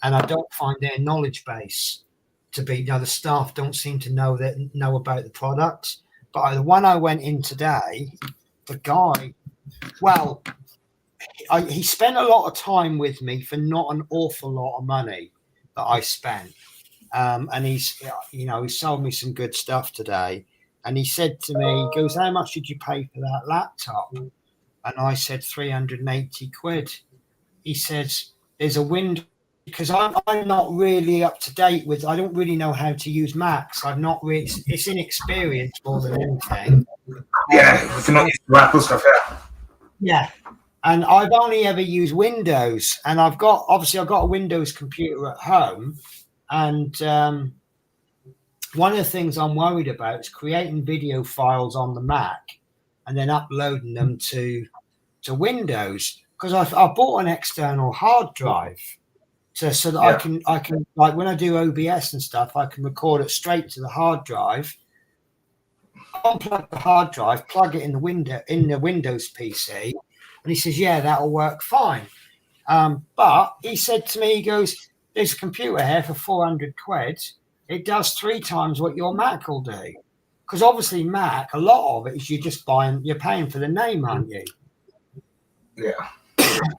Speaker 1: And I don't find their knowledge base to be, the staff don't seem to know about the product. But the one I went in today, the guy, well, he spent a lot of time with me for not an awful lot of money that I spent. And he sold me some good stuff today. And he said to me, he goes, how much did you pay for that laptop? And I said, 380 quid. He says, there's a window. Because I'm not really up to date with, I don't really know how to use Macs. I'm not really, it's inexperience more than anything.
Speaker 2: Yeah, if you're not used to Apple stuff, yeah.
Speaker 1: Yeah. And I've only ever used Windows, and I've got a Windows computer at home. And one of the things I'm worried about is creating video files on the Mac and then uploading them to Windows. Because I bought an external hard drive. So that I can like when I do OBS and stuff, I can record it straight to the hard drive, unplug the hard drive, plug it in the Windows PC, and he says, yeah, that'll work fine. But he said to me, he goes, there's a computer here for 400 quid. It does 3 times what your Mac will do. Because obviously Mac, a lot of it is you're paying for the name, aren't you?
Speaker 2: Yeah.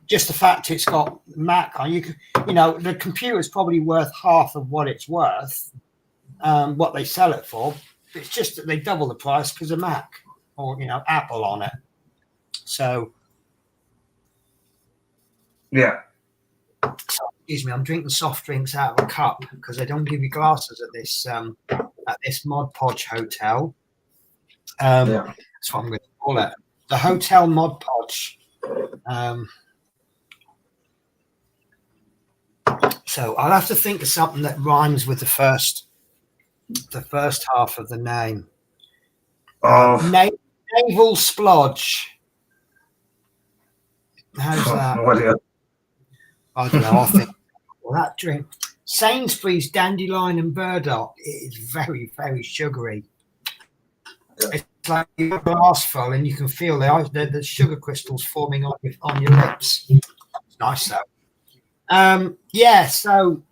Speaker 1: Just the fact it's got Mac on, the computer is probably worth half of what it's worth, what they sell it for. It's just that they double the price because of Mac or Apple on it. So
Speaker 2: yeah.
Speaker 1: Excuse me, I'm drinking soft drinks out of a cup because they don't give you glasses at this Mod Podge hotel. That's what I'm going to call it, the Hotel Mod Podge. So I'll have to think of something that rhymes with the first half of the name. Naval Splodge. How's that?
Speaker 2: No idea.
Speaker 1: I don't know. that drink. Sainsbury's Dandelion and Burdock is very, very sugary. It's like you have a glass full and you can feel the sugar crystals forming on your lips. It's nice though. Yeah, so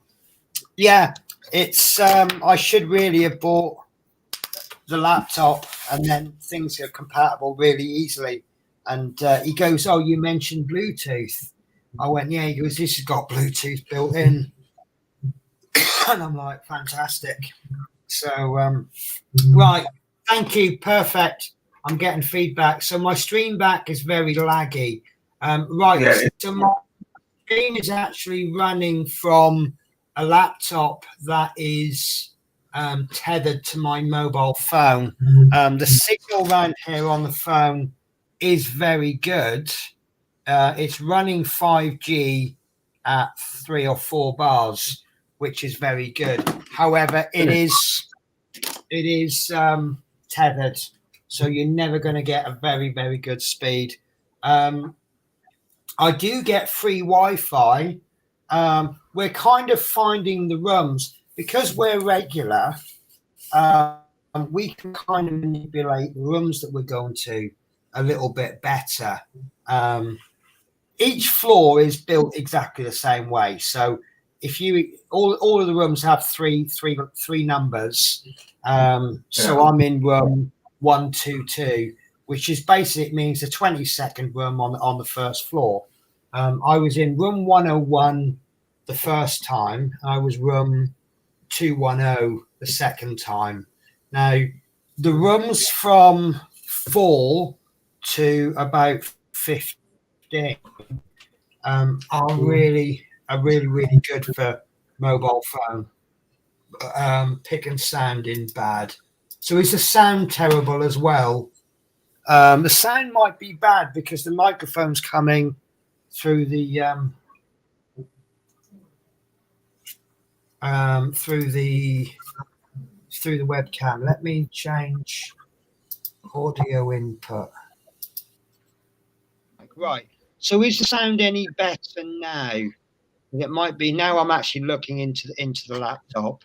Speaker 1: yeah, it's I should really have bought the laptop, and then things are compatible really easily. And he goes, "Oh, you mentioned Bluetooth." I went, "Yeah." He goes, "This has got Bluetooth built in." And I'm like, "Fantastic." So right, thank you, perfect. I'm getting feedback. So my stream back is very laggy. Right, yeah. So my stream is actually running from a laptop that is tethered to my mobile phone. The signal around here on the phone is very good. It's running 5G at 3 or 4 bars, which is very good. However, it is tethered, so you're never going to get a very, very good speed. I do get free Wi-Fi. We're kind of finding the rooms, because we're regular, we can kind of manipulate the rooms that we're going to a little bit better. Each floor is built exactly the same way. So if you all of the rooms have three numbers. So I'm in room 122, which is basically means the 22nd room on the first floor. I was in room 101 the first time. I was room 210 the second time. Now the rooms from 4 to about 15 are really good for mobile phone. Pick and sound in bad. So is the sound terrible as well? The sound might be bad because the microphone's coming through the webcam. Let me change audio input. Right. So is the sound any better now? It might be. Now I'm actually looking into the laptop.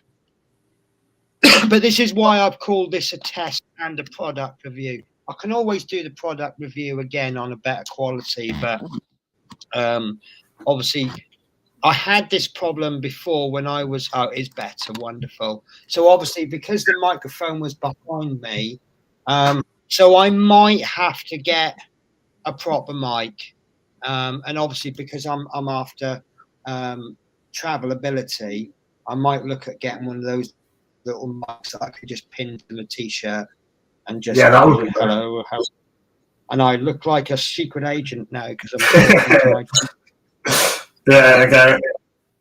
Speaker 1: But this is why I've called this a test and a product review. I can always do the product review again on a better quality, but obviously I had this problem before when I was, it's better, wonderful. So obviously because the microphone was behind me, so I might have to get a proper mic. And obviously because I'm after travelability, I might look at getting one of those little mics that I could just pin to the t-shirt and just
Speaker 2: that would be
Speaker 1: hello. And I look like a secret agent now because I'm
Speaker 2: yeah,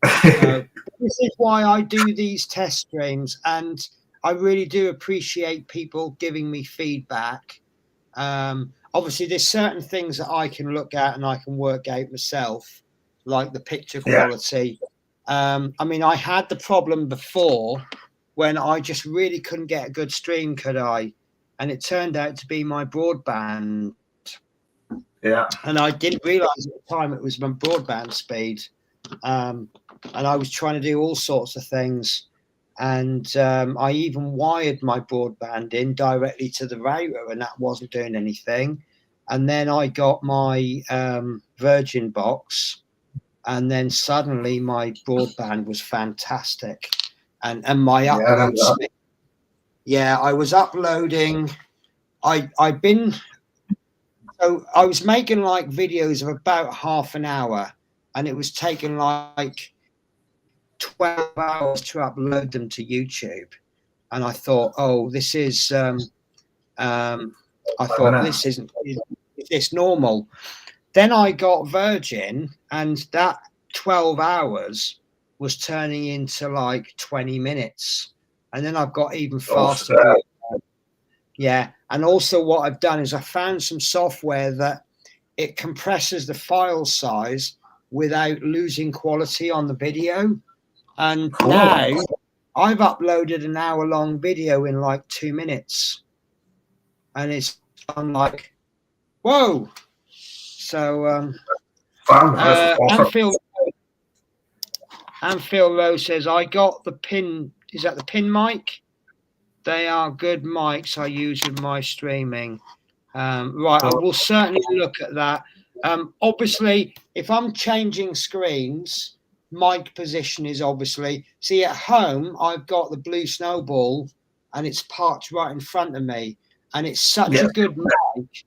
Speaker 1: okay. This is why I do these test streams, and I really do appreciate people giving me feedback. Obviously there's certain things that I can look at and I can work out myself, like the picture quality. I mean, I had the problem before when I just really couldn't get a good stream, could I? And it turned out to be my broadband.
Speaker 2: Yeah.
Speaker 1: And I didn't realize at the time it was my broadband speed. And I was trying to do all sorts of things. And I even wired my broadband in directly to the router, and that wasn't doing anything. And then I got my Virgin box, and then suddenly my broadband was fantastic. And my upload speed. Yeah, I was uploading. I was making like videos of about half an hour, and it was taking like 12 hours to upload them to YouTube. And I thought, oh, this is this isn't, is this normal? Then I got Virgin, and that 12 hours was turning into like 20 minutes. And then I've got even faster. Yeah. And also what I've done is I found some software that it compresses the file size without losing quality on the video. And now I've uploaded an hour-long video in like 2 minutes. And I'm like, whoa. So
Speaker 2: awesome.
Speaker 1: And Phil Rose says, I got the pin. Is that the pin mic? They are good mics I use in my streaming. Right, I will certainly look at that. Obviously, if I'm changing screens, mic position is obviously... See, at home, I've got the Blue Snowball, and it's parked right in front of me. And it's such a good mic.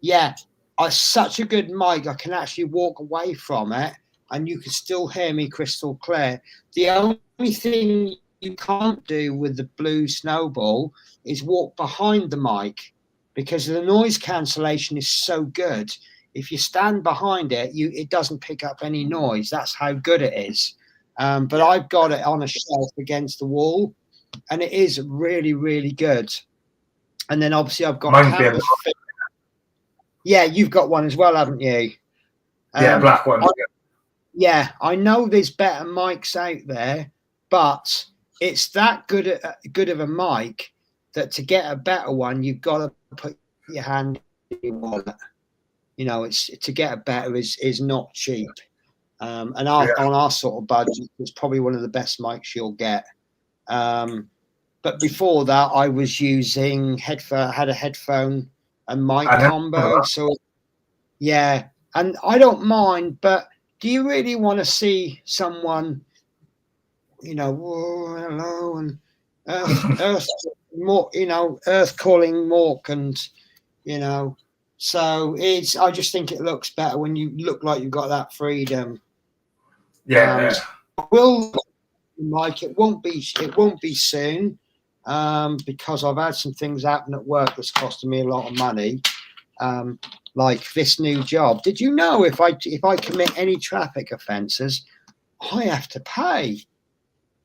Speaker 1: Yeah, it's such a good mic, I can actually walk away from it, and you can still hear me crystal clear. The only thing you can't do with the Blue Snowball is walk behind the mic, because the noise cancellation is so good. If you stand behind it, it doesn't pick up any noise. That's how good it is. But I've got it on a shelf against the wall, and it is really, really good. And then obviously I've got cameras. Yeah, you've got one as well, haven't you?
Speaker 2: Yeah, black one.
Speaker 1: I know there's better mics out there, but it's that good of a mic that to get a better one, you've got to put your hand in your wallet. You know, to get a better is not cheap. And on our sort of budget, it's probably one of the best mics you'll get. But before that, I was using had a headphone and mic combo. So yeah, and I don't mind, but do you really want to see someone, you know, whoa, hello, and Earth more, you know, Earth calling Mork, and you know, so I just think it looks better when you look like you've got that freedom.
Speaker 2: Yeah.
Speaker 1: Will Mike? It won't be soon, because I've had some things happen at work that's costing me a lot of money. Like this new job. Did you know if I commit any traffic offences, I have to pay?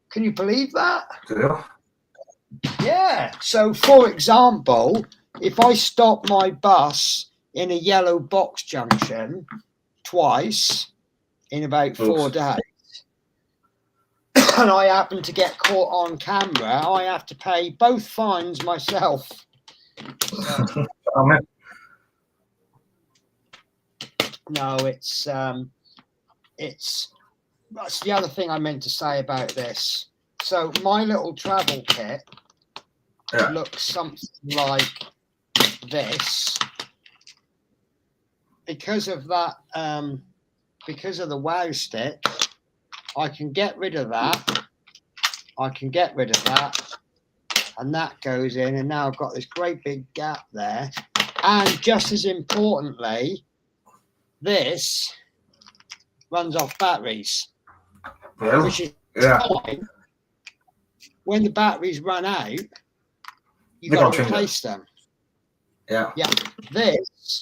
Speaker 1: Can you believe that?
Speaker 2: Yeah.
Speaker 1: Yeah. So, for example, if I stop my bus in a yellow box junction twice in about 4 days, and I happen to get caught on camera, I have to pay both fines myself. No, it's that's the other thing I meant to say about this. So my little travel kit looks something like this. Because of that, because of the Wow stick, I can get rid of that. And that goes in, and now I've got this great big gap there. And just as importantly, this runs off batteries, which is fine. When the batteries run out, you've got to replace them. Yeah. This,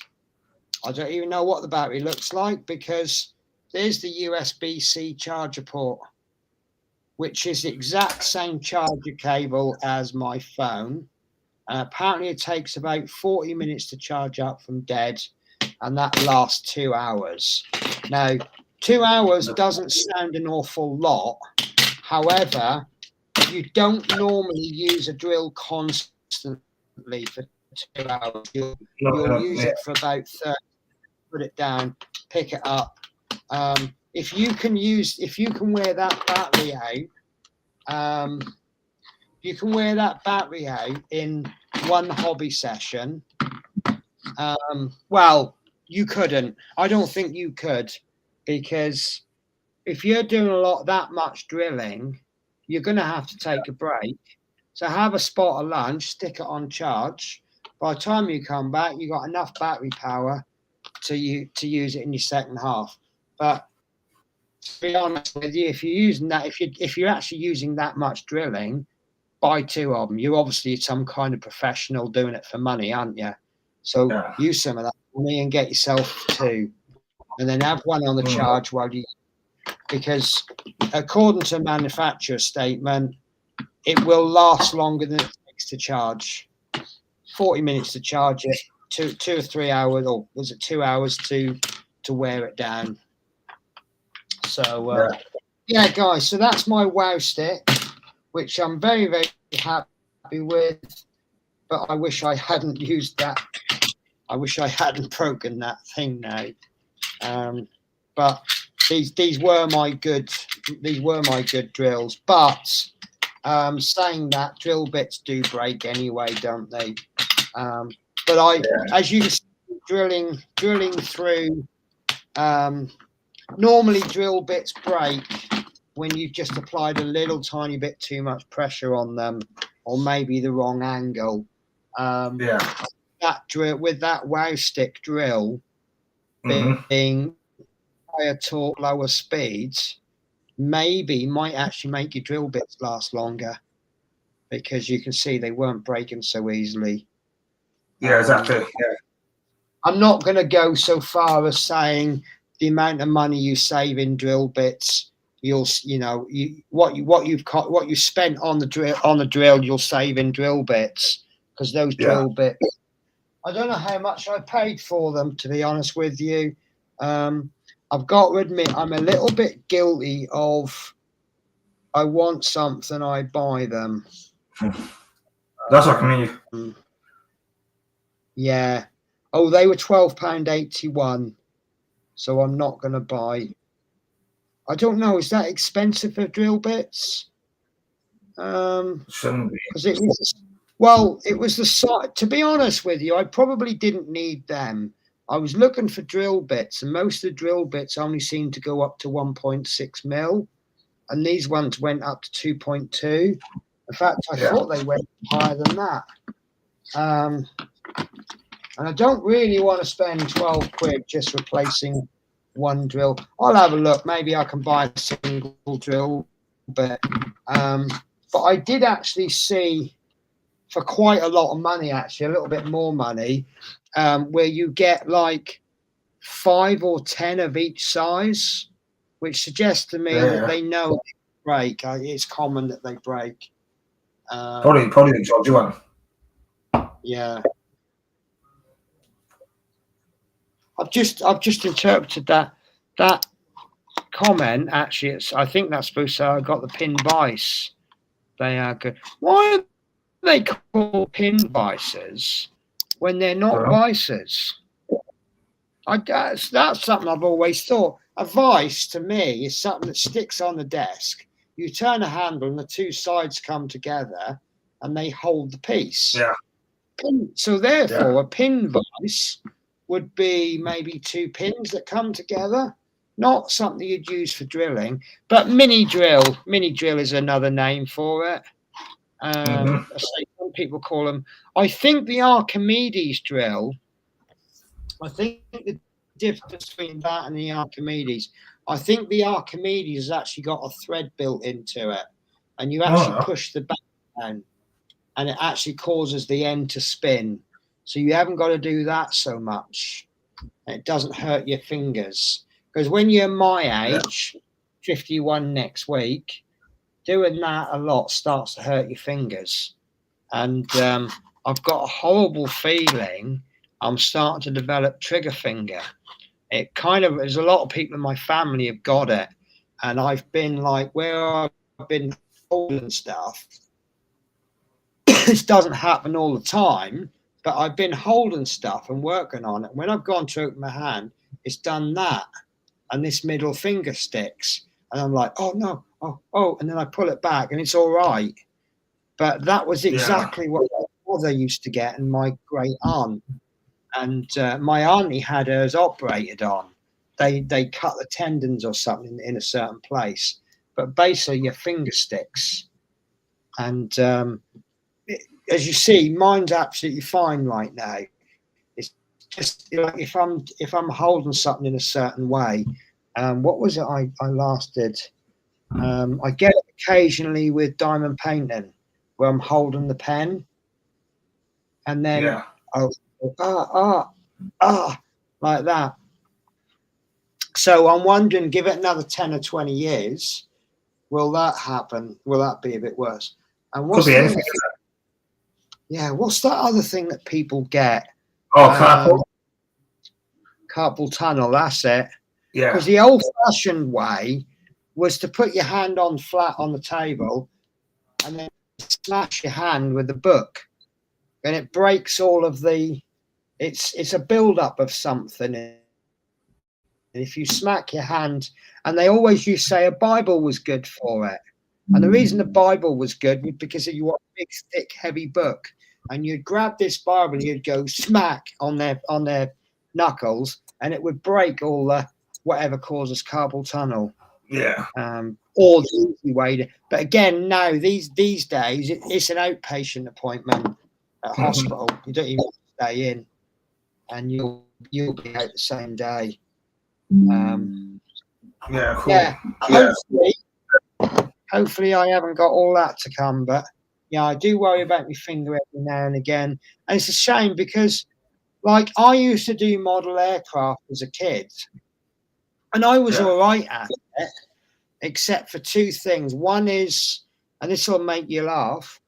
Speaker 1: I don't even know what the battery looks like, because there's the USB-C charger port, which is the exact same charger cable as my phone. Apparently it takes about 40 minutes to charge up from dead, and that lasts 2 hours. Now, 2 hours doesn't sound an awful lot. However, you don't normally use a drill constantly for 2 hours. You'll use it for about 30. Put it down, pick it up. If you can wear that battery out, in one hobby session. Well, you couldn't. I don't think you could, because if you're doing that much drilling, you're going to have to take a break. So have a spot of lunch, stick it on charge. By the time you come back, you've got enough battery power to use it in your second half. But to be honest with you, if you're using that, if you're actually using that much drilling, buy 2 of them. You're obviously some kind of professional doing it for money, aren't you? So use some of that money and get yourself 2, and then have one on the charge because according to manufacturer statement, it will last longer than it takes to charge. 40 minutes to charge it, 2 or 3 hours, or was it 2 hours to wear it down? So yeah, guys. So that's my Wow stick, which I'm very, very happy with. But I wish I hadn't used that. I wish I hadn't broken that thing now. But these were my good these were my good drills. But saying that, drill bits do break anyway, don't they? But as you can see, drilling through, normally drill bits break when you've just applied a little tiny bit too much pressure on them, or maybe the wrong angle. That drill with that wow stick drill being higher torque, lower speeds, maybe might actually make your drill bits last longer, because you can see they weren't breaking so easily.
Speaker 2: Yeah, exactly. Yeah.
Speaker 1: I'm not going to go so far as saying the amount of money you save in drill bits, what you spent on the drill, you'll save in drill bits, because those drill bits, I don't know how much I paid for them, to be honest with you. I've got to admit, I'm a little bit guilty of, I want something, I buy them.
Speaker 2: That's what I mean.
Speaker 1: Yeah. Oh, they were £12.81. So I'm not going to buy. I don't know. Is that expensive for drill bits?
Speaker 2: Shouldn't be.
Speaker 1: Because it was the size. To be honest with you, I probably didn't need them. I was looking for drill bits, and most of the drill bits only seemed to go up to 1.6 mil, and these ones went up to 2.2. In fact, I thought they went higher than that. And I don't really want to spend 12 quid just replacing one drill. I'll have a look. Maybe I can buy a single drill bit. But I did actually see, for quite a lot of money, actually, a little bit more money, where you get like 5 or 10 of each size, which suggests to me that they know they break. It's common that they break.
Speaker 2: Probably the George one.
Speaker 1: Yeah. I've just interpreted that comment. Actually, I think that's supposed to say I got the pin vice. They are good. Why are they called pin vices when they're not vices? That's something I've always thought. A vice to me is something that sticks on the desk. You turn a handle and the two sides come together and they hold the piece.
Speaker 2: Yeah.
Speaker 1: So therefore, a pin vice would be maybe 2 pins that come together, not something you'd use for drilling. But mini drill is another name for it. Some people call them. I think the Archimedes drill, I think the difference between that and the Archimedes, I think the Archimedes has actually got a thread built into it, and you actually push the back down, and it actually causes the end to spin. So you haven't got to do that so much. It doesn't hurt your fingers. Because when you're my age, 51 next week, doing that a lot starts to hurt your fingers. And I've got a horrible feeling I'm starting to develop trigger finger. It kind of, there's a lot of people in my family have got it. And I've been like, where I've been holding stuff, this doesn't happen all the time, but I've been holding stuff and working on it. When I've gone to open my hand, it's done that. And this middle finger sticks. And I'm like, oh, no, oh. And then I pull it back and it's all right. But that was exactly what my mother used to get and my great aunt. And my auntie had hers operated on. They cut the tendons or something in a certain place. But basically your finger sticks. And as you see, mine's absolutely fine right now. It's just like if I'm holding something in a certain way. What was it I last did? I get it occasionally with diamond painting, where I'm holding the pen, and then like that. So I'm wondering, give it another 10 or 20 years, will that happen? Will that be a bit worse? And what's what's that other thing that people get?
Speaker 2: Carpal
Speaker 1: tunnel, that's it.
Speaker 2: Yeah.
Speaker 1: Because the old-fashioned way was to put your hand on flat on the table and then slash your hand with the book. And it breaks all of the... It's a build-up of something if you smack your hand, and they always used to say a Bible was good for it. And the reason the Bible was good was because you want a big, thick, heavy book, and you'd grab this Bible and you'd go smack on their knuckles, and it would break all the whatever causes carpal tunnel.
Speaker 2: Yeah.
Speaker 1: Or the easy way to. But again, now these days it's an outpatient appointment at hospital. You don't even stay in, and you'll be out the same day.
Speaker 2: Yeah, cool.
Speaker 1: Yeah. Hopefully I haven't got all that to come, but yeah, I do worry about my finger every now and again. And it's a shame because, like, I used to do model aircraft as a kid, and I was all right at it, except for two things. One is, and this will make you laugh,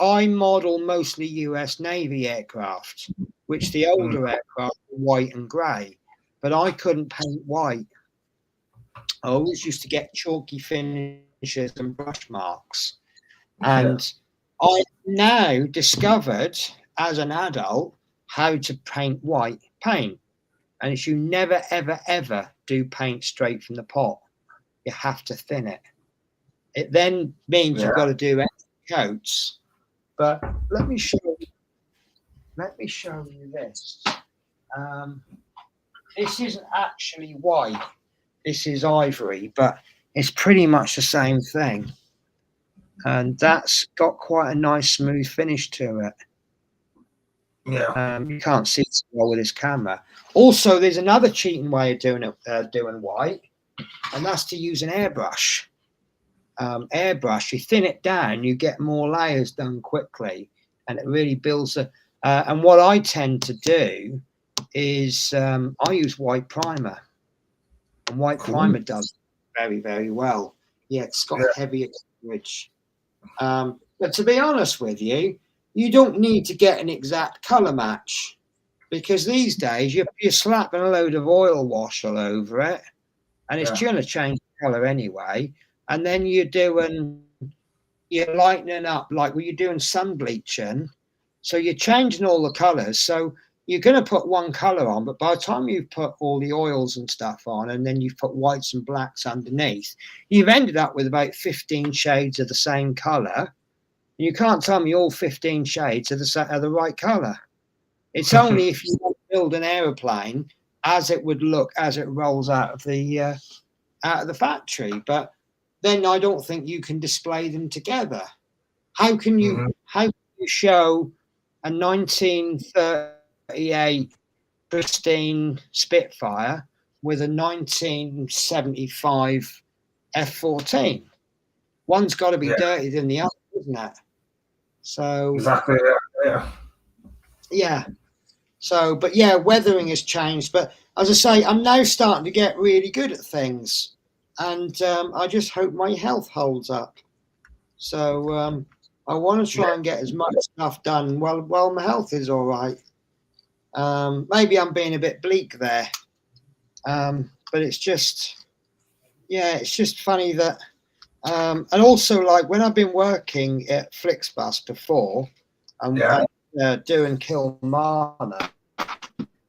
Speaker 1: I model mostly US Navy aircraft, which the older aircraft were white and grey, but I couldn't paint white. I always used to get chalky finishes and brush marks. And I now discovered as an adult how to paint white paint. And it's you never, ever, ever do paint straight from the pot. You have to thin it. It then means you've got to do extra coats. But let me show you this. This isn't actually white. This is ivory, but it's pretty much the same thing. And that's got quite a nice smooth finish to it.
Speaker 2: Yeah.
Speaker 1: You can't see it well with this camera. Also, there's another cheating way of doing it, doing white, and that's to use an airbrush. Airbrush, you thin it down, you get more layers done quickly, and it really builds a. And what I tend to do is I use white primer, and white primer does very, very well. Yeah, it's got heavier coverage. But to be honest with you, you don't need to get an exact color match, because these days you're slapping a load of oil wash all over it, and it's going to change color anyway. And then you're lightening up, like when you're doing sun bleaching. So you're changing all the colors. So you're going to put one color on, but by the time you've put all the oils and stuff on, and then you've put whites and blacks underneath, you've ended up with about 15 shades of the same color. You can't tell me all 15 shades are the right color. It's only if you want to build an aeroplane as it would look as it rolls out of the factory. But then I don't think you can display them together. How can you show a 1938 pristine Spitfire with a 1975 F-14? One's got to be dirtier than the other, isn't it? So
Speaker 2: exactly,
Speaker 1: yeah. So, but yeah, weathering has changed. But as I say, I'm now starting to get really good at things, and I just hope my health holds up. So I want to try and get as much stuff done while my health is all right. Maybe I'm being a bit bleak there, but it's just funny that. And also, like when I've been working at Flixbus before, and doing Kilmarnock,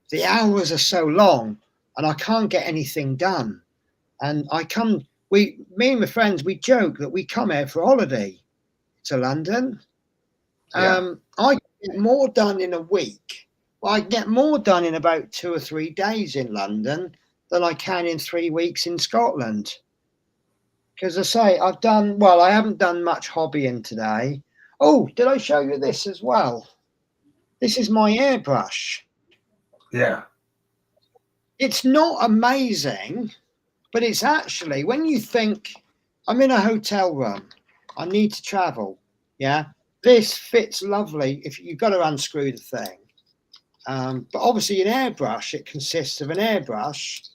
Speaker 1: the hours are so long, and I can't get anything done. And me and my friends, we joke that we come here for holiday to London. I get more done in a week. Well, I get more done in about 2 or 3 days in London than I can in 3 weeks in Scotland. Because I say I haven't done much hobbying today. Oh, did I show you this as well? This is my airbrush.
Speaker 2: Yeah.
Speaker 1: It's not amazing, but it's actually, when you think I'm in a hotel room, I need to travel. Yeah. This fits lovely if you've got to unscrew the thing. But obviously an airbrush, it consists of an airbrush,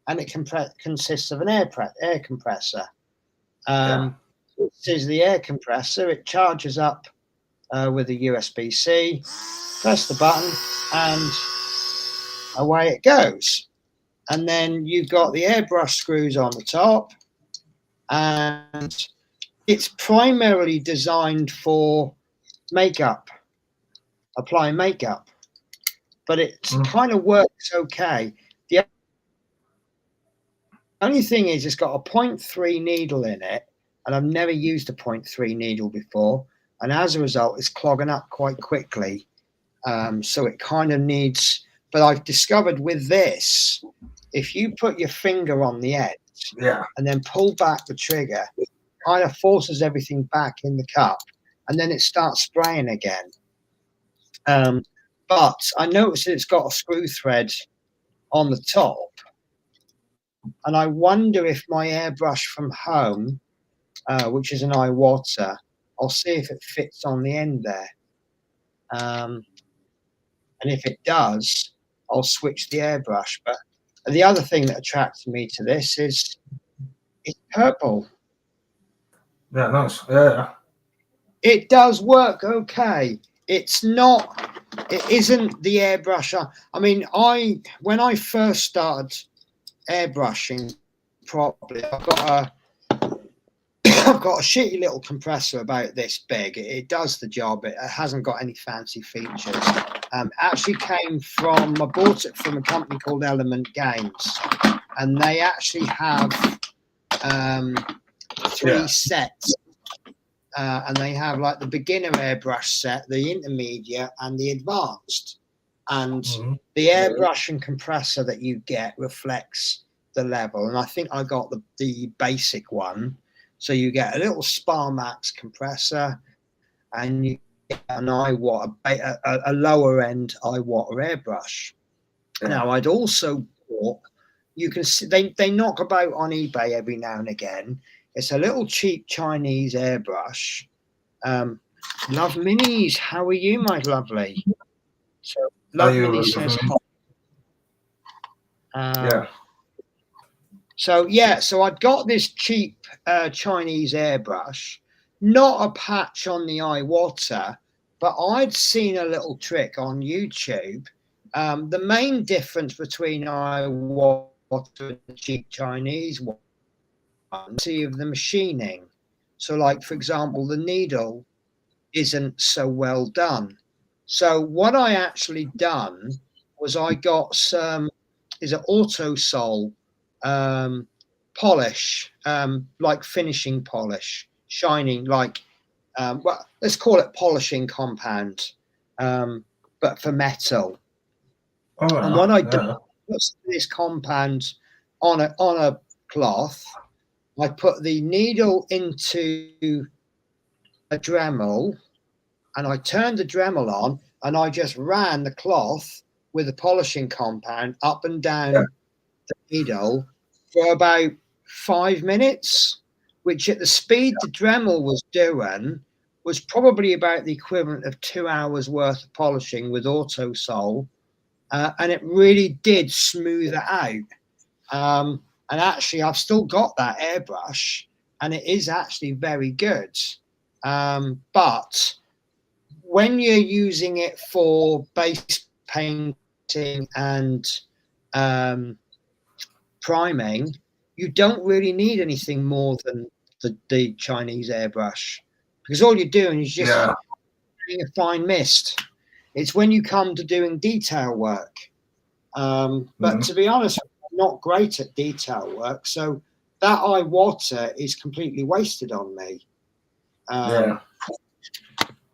Speaker 1: and it consists of an air compressor. This is the air compressor. It charges up with a USB-C. Press the button, and away it goes. And then you've got the airbrush screws on the top, and it's primarily designed for makeup, applying makeup, but it kind of works okay. Only thing is, it's got a 0.3 needle in it, and I've never used a 0.3 needle before, and as a result, it's clogging up quite quickly. So it kind of needs. But I've discovered with this, if you put your finger on the edge, and then pull back the trigger, it kind of forces everything back in the cup, and then it starts spraying again. But I noticed it's got a screw thread on the top, and I wonder if my airbrush from home, which is an Iwata, I'll see if it fits on the end there. And if it does, I'll switch the airbrush. But the other thing that attracted me to this is it's purple.
Speaker 2: Yeah, nice. Yeah.
Speaker 1: It does work okay. It's not. It isn't the airbrush. I mean, when I first started airbrushing properly, I've got a shitty little compressor about this big. It does the job. It hasn't got any fancy features. Actually came from, I bought it from a company called Element Games, and they actually have 3 sets. And they have like the beginner airbrush set, the intermediate, and the advanced. And the airbrush and compressor that you get reflects the level. And I think I got the basic one. So you get a little Sparmax compressor, and you get an Iwata, a lower end Iwata airbrush. Yeah. Now I'd also bought, you can see they knock about on eBay every now and again. It's a little cheap Chinese airbrush. Love Minis, how are you, my lovely? So Love Mini says
Speaker 2: yeah.
Speaker 1: So I'd got this cheap Chinese airbrush, not a patch on the Iwata, but I'd seen a little trick on YouTube. The main difference between Iwata and the cheap Chinese one, see of the machining. So like, for example, the needle isn't so well done. So what I actually done was I got some, is it Autosol polish, like finishing polish, shining, like, well, let's call it polishing compound, but for metal. And what I done was this compound on a cloth. I put the needle into a Dremel, and I turned the Dremel on, and I just ran the cloth with the polishing compound up and down the needle for about 5 minutes, which at the speed the Dremel was doing was probably about the equivalent of 2 hours worth of polishing with Autosol, and it really did smooth it out. And actually, I've still got that airbrush, and it is actually very good. But when you're using it for base painting and priming, you don't really need anything more than the Chinese airbrush, because all you're doing is just doing a fine mist. It's when you come to doing detail work. But to be honest, I'm not great at detail work, so that Iwata is completely wasted on me.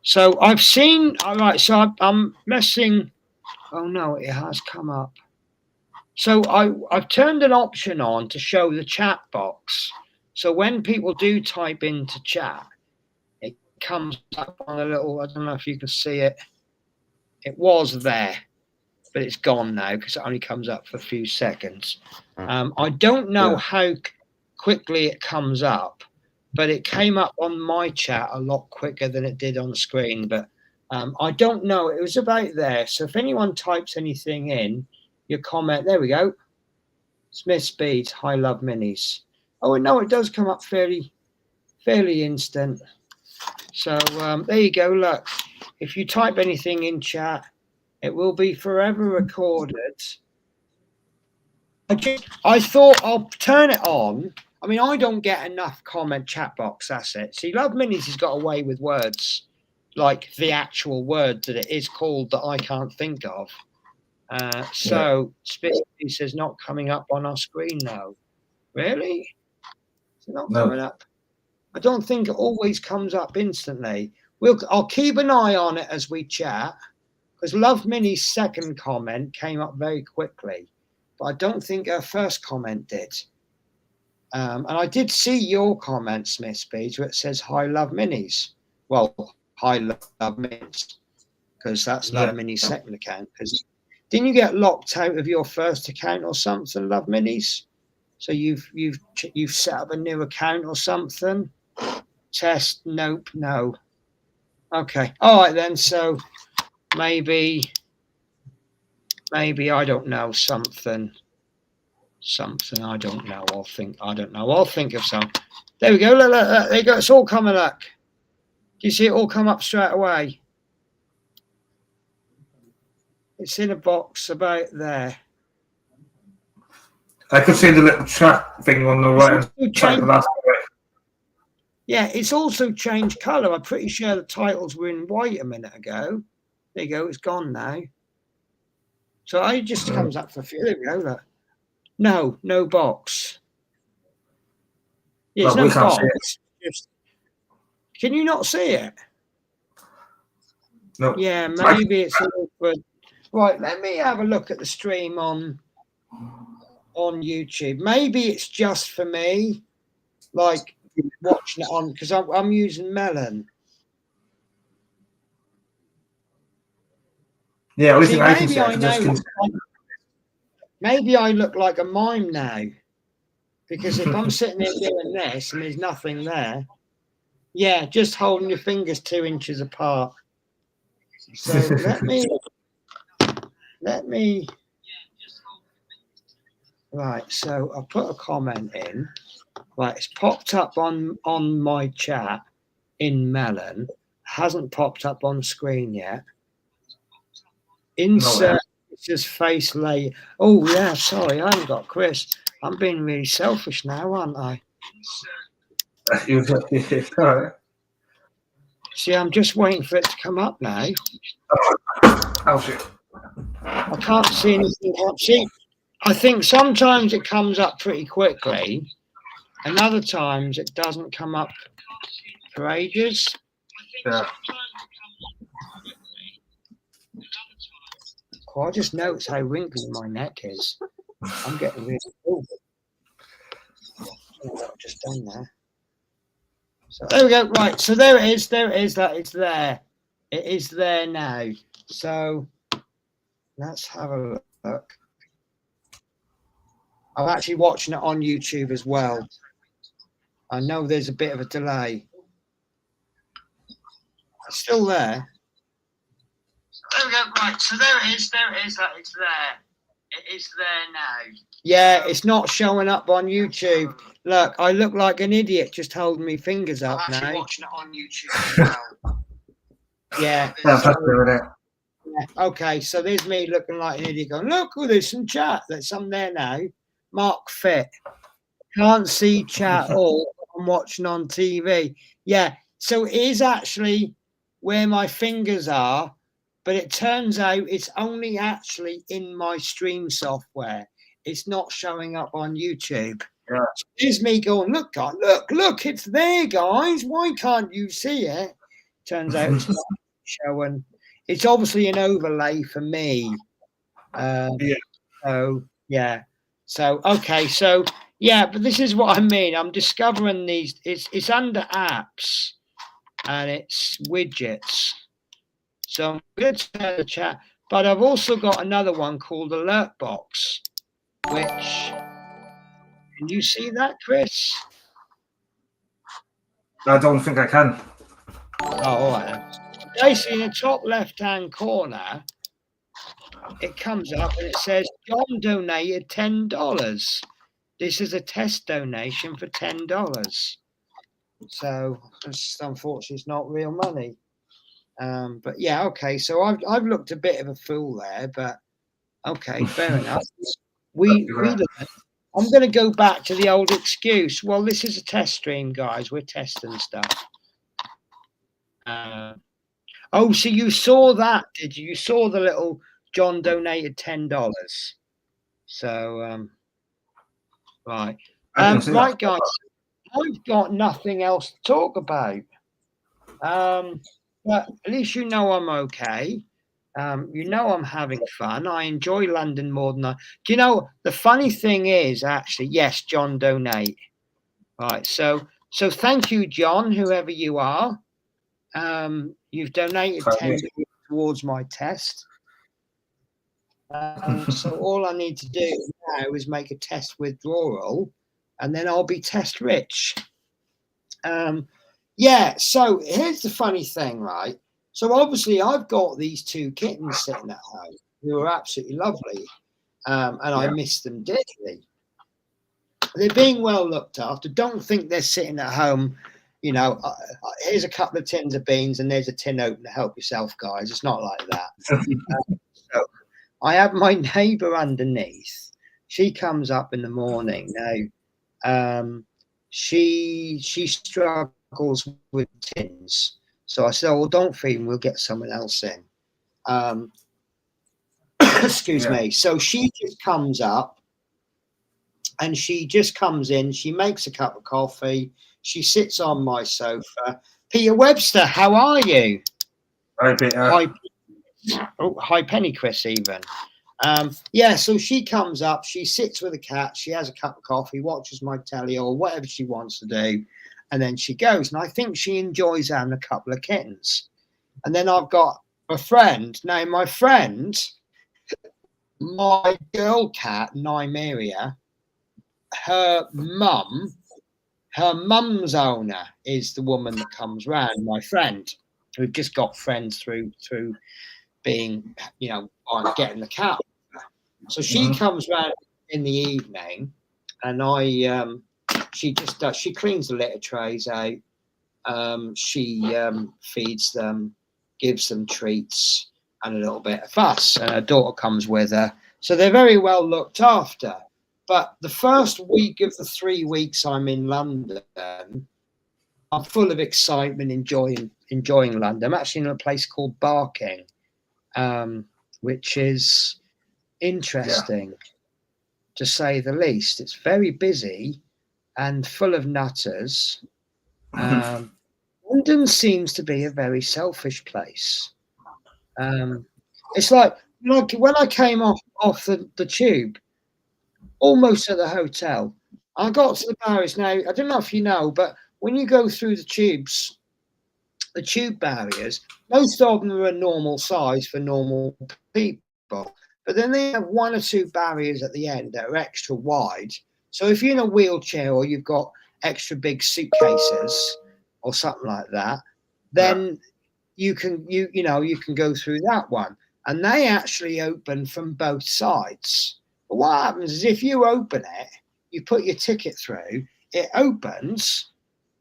Speaker 1: So I've seen, all right, so I'm messing. Oh no, it has come up. So I've turned an option on to show the chat box. So when people do type into chat, it comes up on a little, I don't know if you can see it. It was there, but it's gone now because it only comes up for a few seconds. I don't know how quickly it comes up, but it came up on my chat a lot quicker than it did on the screen. But I don't know. It was about there. So if anyone types anything in, your comment, there we go. Smith Speeds, High Love Minis. Oh, no, it does come up fairly instant. So there you go. Look, if you type anything in chat, it will be forever recorded. I thought I'll turn it on. I mean, I don't get enough comment chat box. That's it. See, Love Minis has got away with words, like the actual word that it is called that I can't think of. So Spitzy says not coming up on our screen now.
Speaker 3: Really? Is it not
Speaker 2: No.
Speaker 3: coming up? I don't think it always comes up instantly. I'll keep an eye on it as we chat, because Love Minnie's second comment came up very quickly, but I don't think her first comment did. And I did see your comment, Smith Speeds, where it says "Hi, Love Minis." Well, "Hi, Love Minis," because that's Love Minnie's second account. Because didn't you get locked out of your first account or something, Love Minis? So you've set up a new account or something? Test, nope, no. Okay, all right then. So maybe I don't know, something I don't know. I'll think of some. There we go. Look, there you go. It's all coming up. Do you see it all come up straight away? It's in a box about there.
Speaker 2: I can see the little chat thing on the right side of that.
Speaker 3: Yeah, it's also changed colour. I'm pretty sure the titles were in white a minute ago. There you go. It's gone now. So it just comes up for a few. There we go. Look. No box. Yeah,
Speaker 2: well, no box.
Speaker 3: Can you not see it?
Speaker 2: No.
Speaker 3: Yeah, maybe it's awkward. Right, let me have a look at the stream on YouTube. Maybe it's just for me, like watching it on, because I'm using Melon.
Speaker 2: Yeah,
Speaker 3: maybe I look like a mime now, because if I'm sitting there doing this and there's nothing there, yeah, just holding your fingers 2 inches apart. So let me. Right, so I'll put a comment in. Right, it's popped up on my chat in Melon. Hasn't popped up on screen yet. Insert Chris's face lay. Oh yeah, sorry, I haven't got Chris. I'm being really selfish now, aren't I? See, I'm just waiting for it to come up now. I can't see anything. See, I think sometimes it comes up pretty quickly, and other times it doesn't come up for ages.
Speaker 2: Yeah.
Speaker 3: Oh, I just noticed how wrinkly my neck is. I'm getting really cold. I've just done there. So there we go. Right. So there it is. That it's there. It is there now. So let's have a look. I'm actually watching it on YouTube as well. I know there's a bit of a delay. It's still there. There we go. Right. So there it is. That it's there. It is there now. Yeah, it's not showing up on YouTube. Look, I look like an idiot just holding my fingers up now. I'm actually watching it on YouTube as well. Yeah. Okay, so there's me looking like an idiot going, look, there's some chat. There's some there now. Mark Fit. Can't see chat all. I'm watching on TV. Yeah, so it is actually where my fingers are, but it turns out it's only actually in my stream software. It's not showing up on YouTube.
Speaker 2: Yeah.
Speaker 3: So there's me going, look, it's there, guys. Why can't you see it? Turns out it's not showing. It's obviously an overlay for me. So, yeah. So, okay. So, yeah, but this is what I mean. I'm discovering these. It's under apps and it's widgets. So I'm going to turn the chat. But I've also got another one called Alert Box, which, can you see that, Chris?
Speaker 2: I don't think I can.
Speaker 3: Oh, all right. Basically, in the top left-hand corner, it comes up and it says, John donated $10. This is a test donation for $10. So, unfortunately, it's not real money. But yeah, okay. So I've looked a bit of a fool there, but okay, fair enough. I'm going to go back to the old excuse. Well, this is a test stream, guys. We're testing stuff. Oh, so you saw that, did you? You saw the little John donated $10. So, right. Right, guys, I've got nothing else to talk about. But at least you know I'm okay. You know I'm having fun. I enjoy London more than I. Do you know the funny thing is actually yes, John donate. Right, so thank you, John, whoever you are. You've donated 10 towards my test. So all I need to do now is make a test withdrawal, and then I'll be test rich. Yeah. So here's the funny thing, right? So obviously I've got these 2 kittens sitting at home who are absolutely lovely, and I miss them dearly. They're being well looked after. Don't think they're sitting at home. You know, here's a couple of tins of beans and there's a tin open to help yourself, guys. It's not like that. So I have my neighbour underneath. She comes up in the morning. Now, she struggles with tins. So I said, oh, well, don't feed them. We'll get someone else in. Excuse me. So she just comes up and she just comes in. She makes a cup of coffee. She sits on my sofa. Peter Webster, how are you?
Speaker 2: Hi, Peter.
Speaker 3: Hi, Penny Chris, even. Yeah, so she comes up, she sits with a cat, she has a cup of coffee, watches my telly or whatever she wants to do, and then she goes. And I think she enjoys having a couple of kittens. And then I've got a friend. Now, my friend, my girl cat, Nymeria, her mum's owner is the woman that comes round, my friend. We've just got friends through being, you know, on getting the cat. So she comes round in the evening, and she just does. She cleans the litter trays out. She feeds them, gives them treats, and a little bit of fuss. And her daughter comes with her, so they're very well looked after. But the first week of the 3 weeks I'm in London, I'm full of excitement, enjoying London. I'm actually in a place called Barking, which is interesting to say the least. It's very busy and full of nutters. London seems to be a very selfish place. It's like when I came off the tube, almost at the hotel, I got to the barriers. Now, I don't know if you know, but when you go through the tube barriers, most of them are a normal size for normal people. But then they have 1 or 2 barriers at the end that are extra wide. So if you're in a wheelchair or you've got extra big suitcases or something like that, then you can go through that one. And they actually open from both sides. But what happens is if you open it, you put your ticket through, it opens,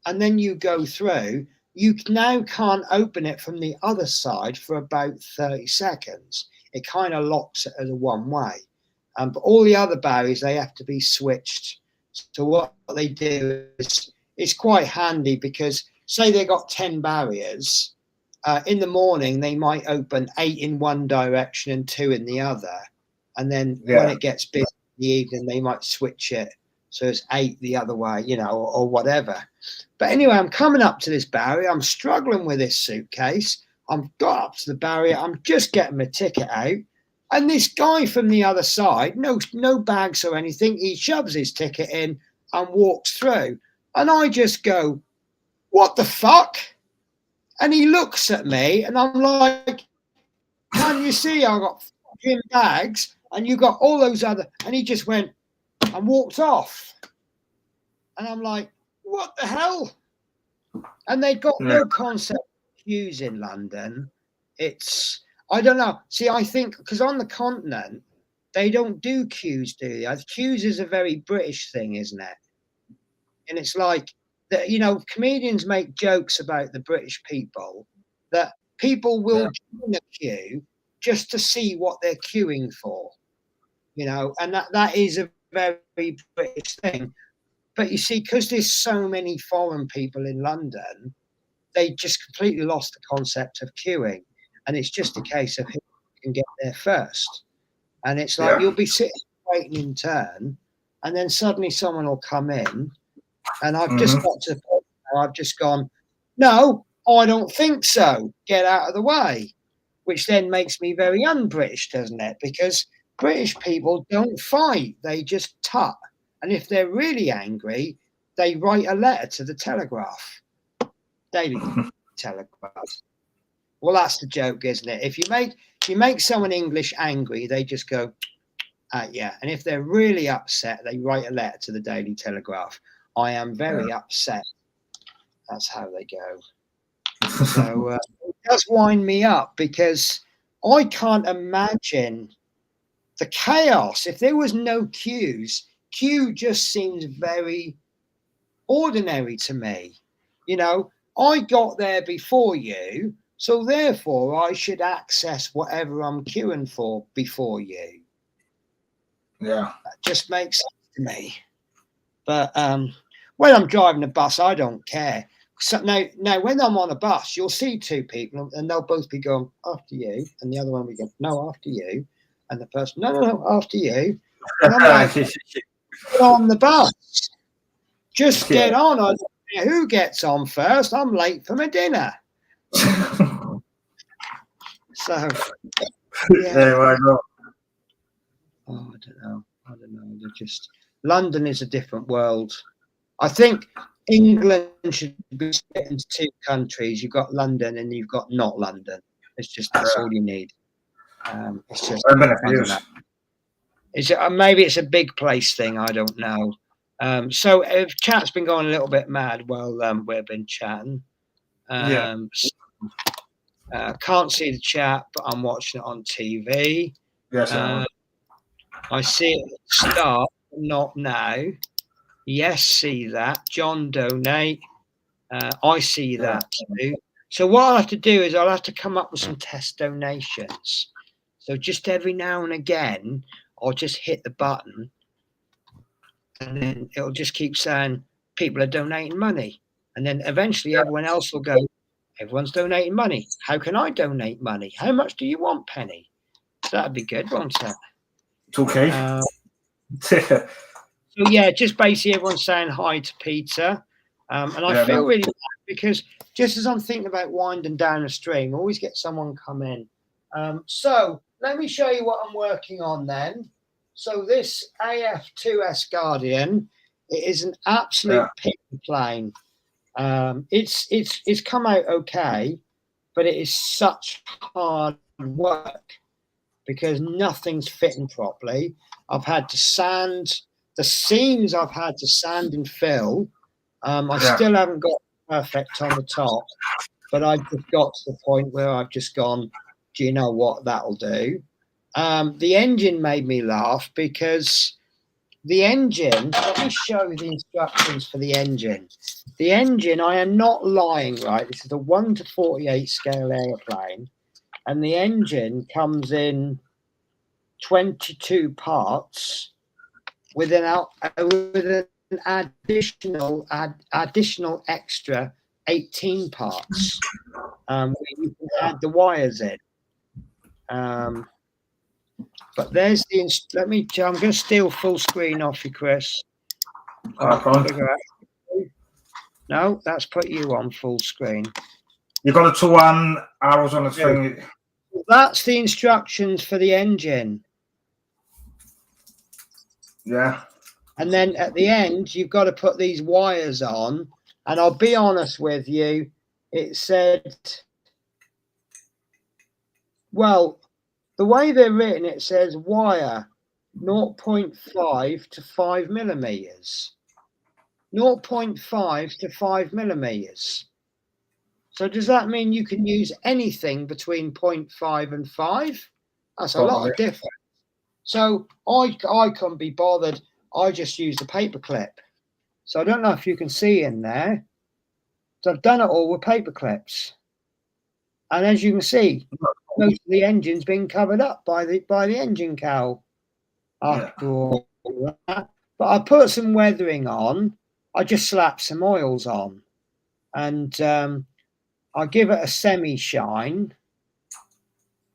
Speaker 3: and then you go through. You now can't open it from the other side for about 30 seconds. It kind of locks it as a one way. But all the other barriers, they have to be switched. So what they do is, it's quite handy because say they got 10 barriers, in the morning, they might open 8 in one direction and 2 in the other. And then when it gets busy in the evening, they might switch it. So it's 8 the other way, you know, or whatever. But anyway, I'm coming up to this barrier. I'm struggling with this suitcase. I've got up to the barrier. I'm just getting my ticket out. And this guy from the other side, no bags or anything, he shoves his ticket in and walks through. And I just go, what the fuck? And he looks at me and I'm like, can you see I've got fucking bags and you got all those other, and he just went and walked off. And I'm like, what the hell? And they got no concept of queues in London. It's, I don't know. See, I think because on the continent, they don't do queues, do they? Queues is a very British thing, isn't it? And it's like, that, you know, comedians make jokes about the British people, that people will join a queue just to see what they're queuing for, you know, and that is a very British thing. But you see, because there's so many foreign people in London, they just completely lost the concept of queuing. And it's just a case of who can get there first. And it's like you'll be sitting waiting in turn,
Speaker 1: and then suddenly someone will come in, and I've just got to the point where I've just gone, no, I don't think so. Get out of the way, which then makes me very un-British, doesn't it? Because British people don't fight; they just tut. And if they're really angry, they write a letter to the Telegraph, Daily Telegraph. Well, that's the joke, isn't it? If you make someone English angry, they just go, yeah. And if they're really upset, they write a letter to the Daily Telegraph. I am very upset. That's how they go. So it does wind me up because I can't imagine the chaos. If there was no queues, queue just seems very ordinary to me. You know, I got there before you, so therefore I should access whatever I'm queuing for before you.
Speaker 2: Yeah.
Speaker 1: That just makes sense to me. But when I'm driving a bus, I don't care. So now when I'm on a bus, you'll see two people and they'll both be going, after you, and the other one will be going, no, after you. And the person, no, after you. And I'm like, get on the bus. Just get on. I don't care who gets on first. I'm late for my dinner. So, yeah. Oh, I don't know. They're just, London is a different world. I think England should be split into two countries. You've got London and you've got not London. It's just, that's all you need. It's just, maybe it's a big place thing. I don't know. So if chat's been going a little bit mad while we've been chatting. Can't see the chat, but I'm watching it on TV.
Speaker 2: Yes,
Speaker 1: I see it start, not now. Yes, see that. John donate. I see that too. So what I'll have to do is I'll have to come up with some test donations. So just every now and again, I'll just hit the button and then it'll just keep saying people are donating money. And then eventually everyone else will go, everyone's donating money. How can I donate money? How much do you want, Penny? So that'd be good, won't it?
Speaker 2: It's okay.
Speaker 1: So yeah, just basically everyone's saying hi to Peter. And I feel really bad because just as I'm thinking about winding down a stream, I always get someone come in. So let me show you what I'm working on then. So this AF2S Guardian, it is an absolute picture plane. It's come out okay, but it is such hard work because nothing's fitting properly. I've had to sand the seams. I've had to sand and fill. I still haven't got perfect on the top, but I've just got to the point where I've just gone, do you know what, that'll do. The engine made me laugh because the engine, let me show you the instructions for the engine. The engine, I am not lying, right? This is a 1 to 48 scale airplane, and the engine comes in 22 parts with an additional extra 18 parts. You can add the wires in. But there's the I'm going to steal full screen off you, Chris. No, that's put you on full screen.
Speaker 2: You've got the two arrows on the thing.
Speaker 1: That's the instructions for the engine.
Speaker 2: Yeah.
Speaker 1: And then at the end, you've got to put these wires on. And I'll be honest with you, it said, well, the way they're written, it says wire 0.5 to 5 millimeters. 0.5 to 5 millimeters. So does that mean you can use anything between 0.5 and 5? That's a lot of difference. So I couldn't be bothered. I just used a paper clip. So I don't know if you can see in there. So I've done it all with paper clips. And as you can see, most of the engine's been covered up by the engine cowl after all that. But I put some weathering on. I just slapped some oils on. And I give it a semi-shine.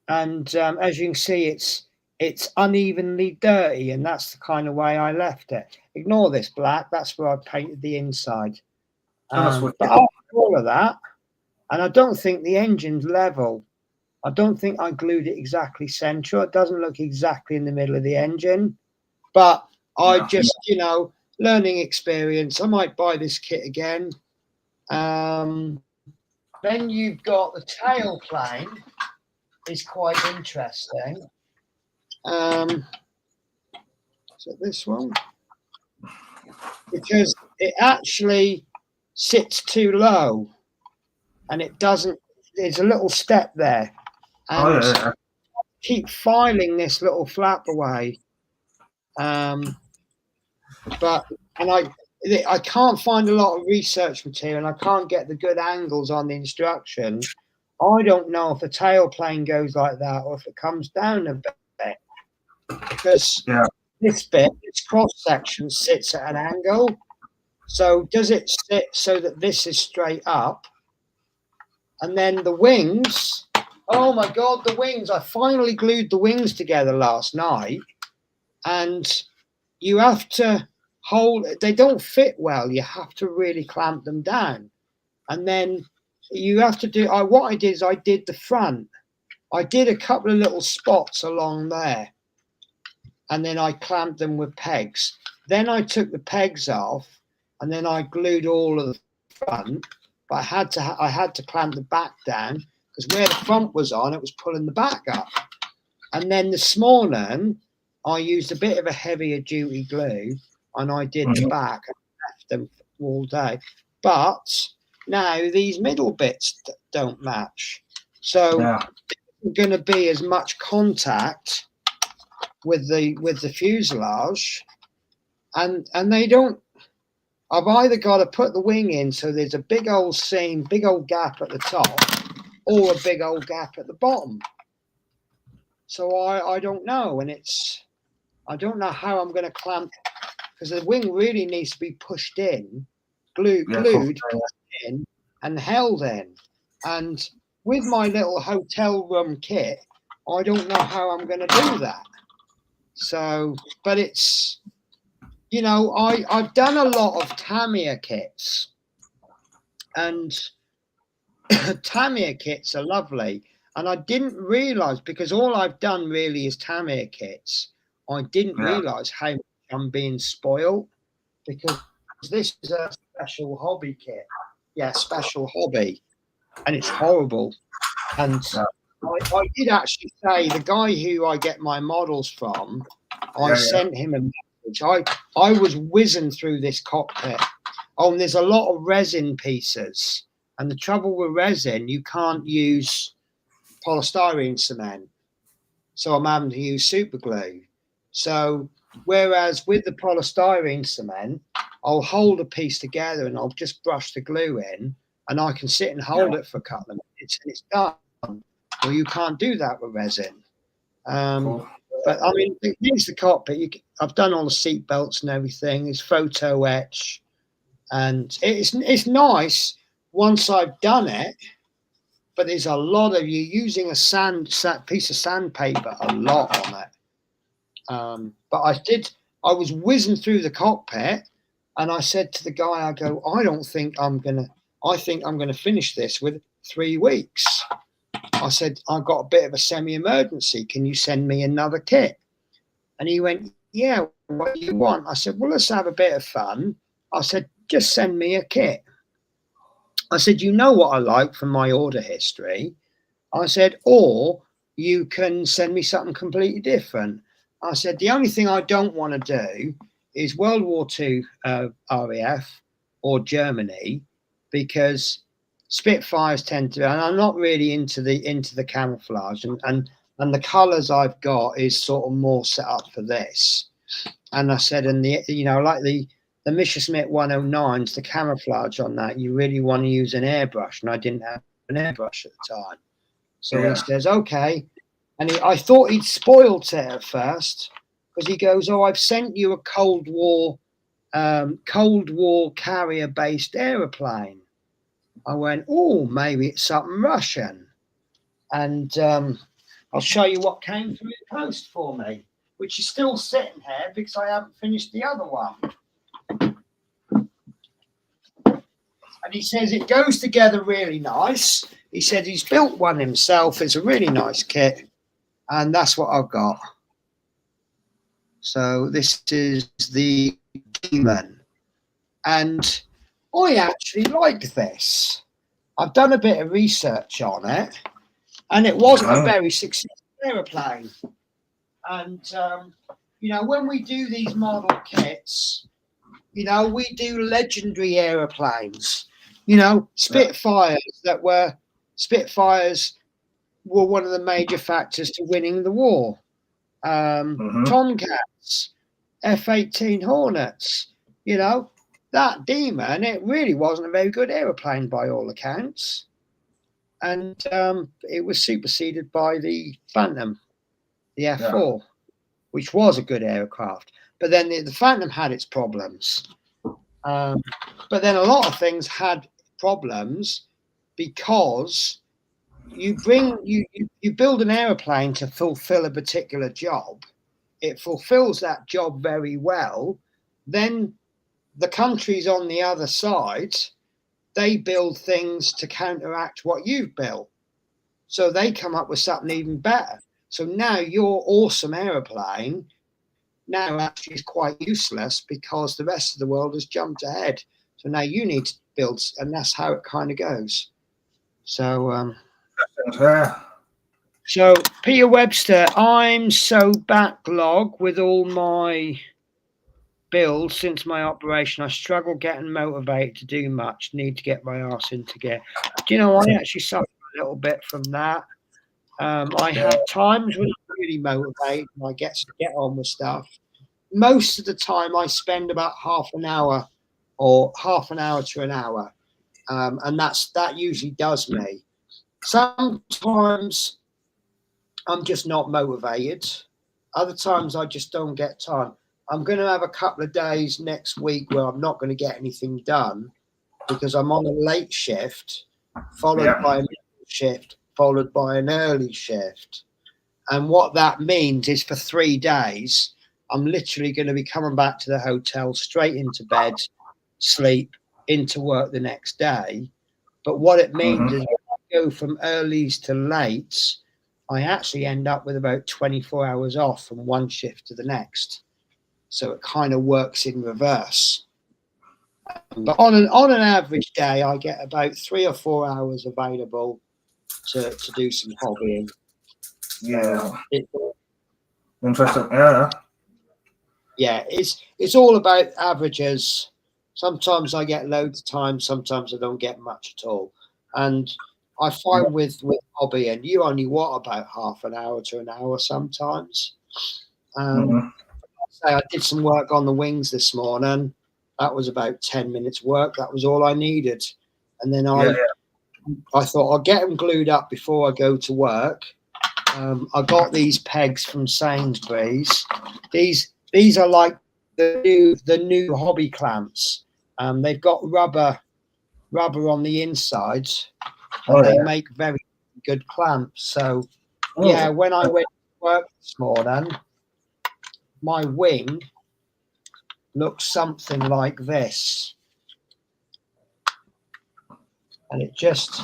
Speaker 1: And as you can see, it's unevenly dirty, and that's the kind of way I left it. Ignore this black. That's where I painted the inside. But after all of that, and I don't think the engine's level. I don't think I glued it exactly central. It doesn't look exactly in the middle of the engine. But I just, you know, learning experience. I might buy this kit again. Then you've got the tailplane. Is quite interesting. So this one, because it actually sits too low, and it doesn't. There's a little step there, and keep filing this little flap away. But I can't find a lot of research material, and I can't get the good angles on the instruction. I don't know if a tailplane goes like that or if it comes down a bit, because this bit, this cross section sits at an angle. So does it sit so that this is straight up? And then the wings, oh my God, the wings. I finally glued the wings together last night, and you have to hold, they don't fit well. You have to really clamp them down. And then you have to do, what I did is I did the front. I did a couple of little spots along there, and then I clamped them with pegs. Then I took the pegs off, and then I glued all of the front. But I had to clamp the back down, because where the front was on, it was pulling the back up. And then this morning, I used a bit of a heavier duty glue, and I did the back and left them all day. But now these middle bits don't match. So there's going to be as much contact with the fuselage, and they don't. I've either got to put the wing in so there's a big old seam, big old gap at the top, or a big old gap at the bottom. So I don't know, and I don't know how I'm going to clamp, because the wing really needs to be pushed in, glued in, and held in. And with my little hotel room kit, I don't know how I'm going to do that. So, but it's, you know, I've done a lot of Tamiya kits, and Tamiya kits are lovely. And I didn't realize, because all I've done really is Tamiya kits, I didn't realize how much I'm being spoiled, because this is a special hobby kit. Yeah, special hobby. And it's horrible. And I did actually say, the guy who I get my models from, I sent him a message. I was whizzing through this cockpit. Oh, and there's a lot of resin pieces. And the trouble with resin, you can't use polystyrene cement. So I'm having to use super glue. So whereas with the polystyrene cement, I'll hold a piece together and I'll just brush the glue in, and I can sit and hold it for a couple of minutes and it's done. Well, you can't do that with resin. But I mean, here's the cockpit. I've done all the seat belts and everything. It's photo etch, and it's nice once I've done it. But there's a lot of you using a piece of sandpaper a lot on it. But I was whizzing through the cockpit, and I said to the guy, I go, I think I'm gonna finish this with 3 weeks. I said, I've got a bit of a semi-emergency. Can you send me another kit? And he went, yeah, what do you want? I said, well, let's have a bit of fun. I said, just send me a kit. I said, you know what I like from my order history. I said, or you can send me something completely different. I said, the only thing I don't want to do is World War II RAF or Germany, because Spitfires tend to, and I'm not really into the camouflage, and the colours I've got is sort of more set up for this. And I said, and like the Messerschmitt 109s, the camouflage on that, you really want to use an airbrush, and I didn't have an airbrush at the time. So he says, okay. And I thought he'd spoiled it at first, because he goes, oh, I've sent you a Cold War carrier-based aeroplane. I went, oh, maybe it's something Russian. And I'll show you what came through the post for me, which is still sitting here because I haven't finished the other one. And he says it goes together really nice. He said he's built one himself. It's a really nice kit. And that's what I've got. So this is the Demon. And I actually like this. I've done a bit of research on it. And it wasn't a very successful aeroplane. And, you know, when we do these model kits, you know, we do legendary aeroplanes. You know, Spitfires were one of the major factors to winning the war. Tomcats, F-18 Hornets, you know, that Demon, it really wasn't a very good aeroplane by all accounts. And it was superseded by the Phantom, the F-4, which was a good aircraft. But then the Phantom had its problems. But then a lot of things had problems because you build an aeroplane to fulfill a particular job. It fulfills that job very well. Then the countries on the other side, they build things to counteract what you've built. So they come up with something even better. So now your awesome aeroplane now actually is quite useless because the rest of the world has jumped ahead. So now you need to build, and that's how it kind of goes. So, so Peter Webster, I'm so backlog with all my builds since my operation. I struggle getting motivated to do much. Need to get my arse into gear. Do you know, I actually suffer a little bit from that. I have times when I'm really motivated and I get on with stuff. Most of the time I spend about half an hour to an hour. And that usually does me. Sometimes I'm just not motivated. Other times I just don't get time. I'm going to have a couple of days next week where I'm not going to get anything done because I'm on a late shift, followed by a middle shift, followed by an early shift. And what that means is for 3 days, I'm literally going to be coming back to the hotel, straight into bed, sleep, into work the next day. But what it means is when I go from earlies to lates, I actually end up with about 24 hours off from one shift to the next. So it kind of works in reverse. But on an average day, I get about 3 or 4 hours available to do some hobbying.
Speaker 2: Yeah. Interesting. Yeah.
Speaker 1: Yeah, it's all about averages. Sometimes I get loads of time, sometimes I don't get much at all. And I find with hobbying, you only about half an hour to an hour sometimes. I did some work on the wings this morning. That was about 10 minutes work. That was all I needed. And then I thought I'll get them glued up before I go to work. I got these pegs from Sainsbury's. These are like the new hobby clamps. They've got rubber on the inside. They make very good clamps. So when I went to work this morning, my wing looks something like this. And it just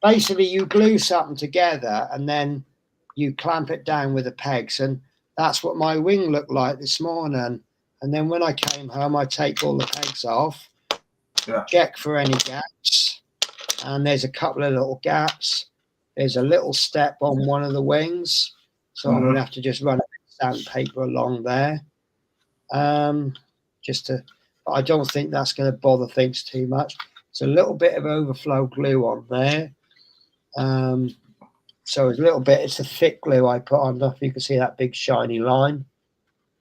Speaker 1: basically you glue something together and then you clamp it down with the pegs. And that's what my wing looked like this morning. And then when I came home, I take all the pegs off, check for any gaps. And there's a couple of little gaps. There's a little step on one of the wings. So I'm going to have to just run sandpaper along there. But I don't think that's going to bother things too much. It's a little bit of overflow glue on there. So it's a little bit, it's a thick glue I put on. I don't know if you can see that big shiny line,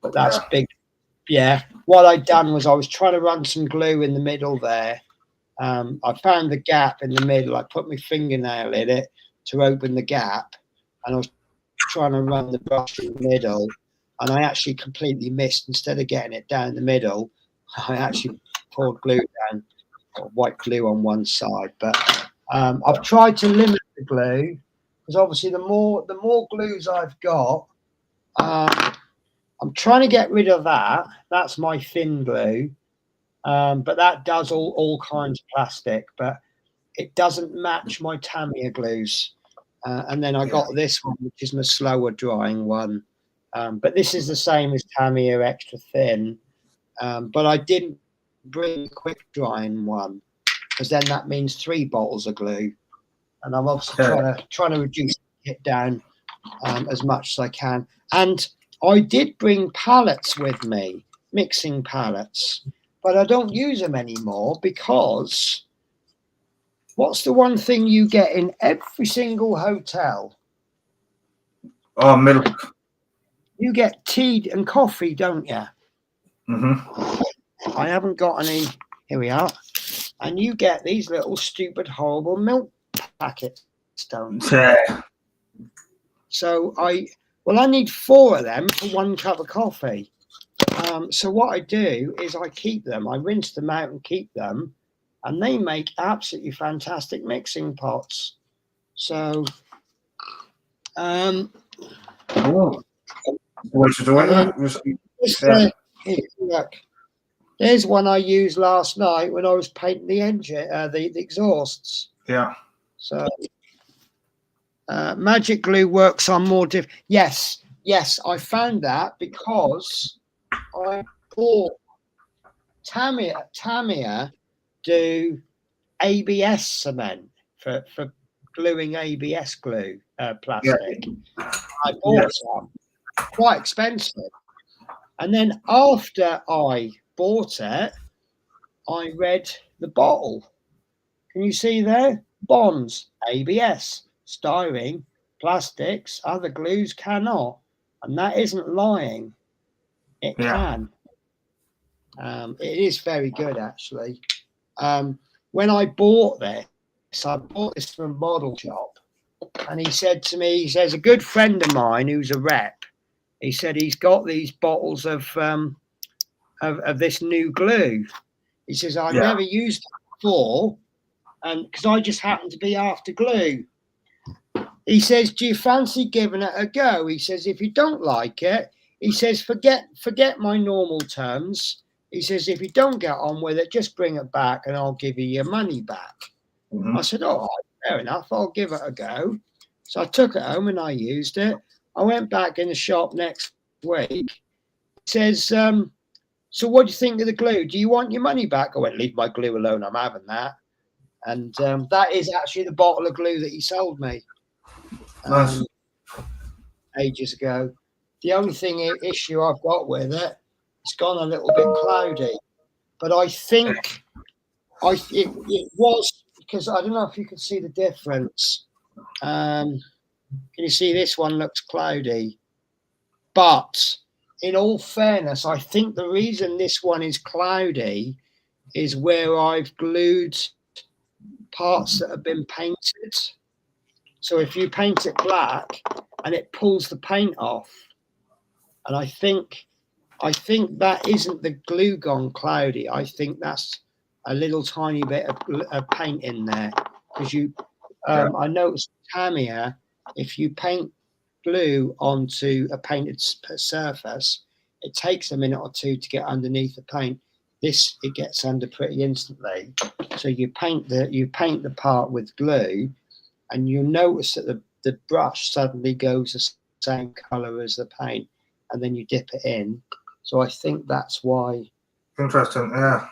Speaker 1: but that's big. Yeah. What I'd done was I was trying to run some glue in the middle there. I found the gap in the middle. I put my fingernail in it to open the gap, and I was trying to run the brush in the middle, and I actually completely missed. Instead of getting it down the middle, I actually poured glue down, or white glue on one side. But I've tried to limit the glue because obviously the more glues I've got, I'm trying to get rid of that. That's my thin glue, but that does all kinds of plastic, but it doesn't match my Tamiya glues. And then I got this one, which is my slower drying one. But this is the same as Tamiya extra thin. But I didn't bring a quick drying one, because then that means 3 bottles of glue. And I'm obviously trying to reduce it down as much as I can. And I did bring pallets with me, mixing pallets, but I don't use them anymore, because what's the one thing you get in every single hotel?
Speaker 2: Oh, milk.
Speaker 1: You get tea and coffee, don't you?
Speaker 2: Mm-hmm.
Speaker 1: I haven't got any. Here we are. And you get these little stupid, horrible milk packets, don't you?
Speaker 2: Yeah.
Speaker 1: So I need 4 of them for 1 cup of coffee. So what I do is I keep them. I rinse them out and keep them. And they make absolutely fantastic mixing pots. So,
Speaker 2: Oh, what should do it?
Speaker 1: Look, there's one I used last night when I was painting the engine, the exhausts.
Speaker 2: Yeah.
Speaker 1: So, magic glue works on more different. Yes, I found that because I bought Tamiya do ABS cement for gluing ABS glue plastic. Yeah. I bought some, quite expensive. And then after I bought it, I read the bottle. Can you see there? Bonds, ABS, styrene, plastics, other glues cannot. And that isn't lying. It can. It is very good, actually. When I bought this from a model shop, and he said to me, he says, a good friend of mine who's a rep, he said he's got these bottles of this new glue. He says, I've never used it before, and because I just happen to be after glue. He says, do you fancy giving it a go? He says, if you don't like it, he says, forget my normal terms. He says, if you don't get on with it, just bring it back and I'll give you your money back. Mm-hmm. I said, all right, fair enough. I'll give it a go. So I took it home and I used it. I went back in the shop next week. He says, so what do you think of the glue? Do you want your money back? I went, leave my glue alone. I'm having that. And that is actually the bottle of glue that he sold me ages ago. The only issue I've got with it, it's gone a little bit cloudy. But I think it was, because I don't know if you can see the difference. Can you see this one looks cloudy? But in all fairness, I think the reason this one is cloudy is where I've glued parts that have been painted. So if you paint it black and it pulls the paint off, and I think that isn't the glue gone cloudy. I think that's a little tiny bit of paint in there, because I noticed Tamiya, if you paint glue onto a painted surface, it takes a minute or 2 to get underneath the paint. This, it gets under pretty instantly. So you paint the part with glue, and you'll notice that the brush suddenly goes the same color as the paint, and then you dip it in. So I think that's why.
Speaker 2: Interesting, yeah.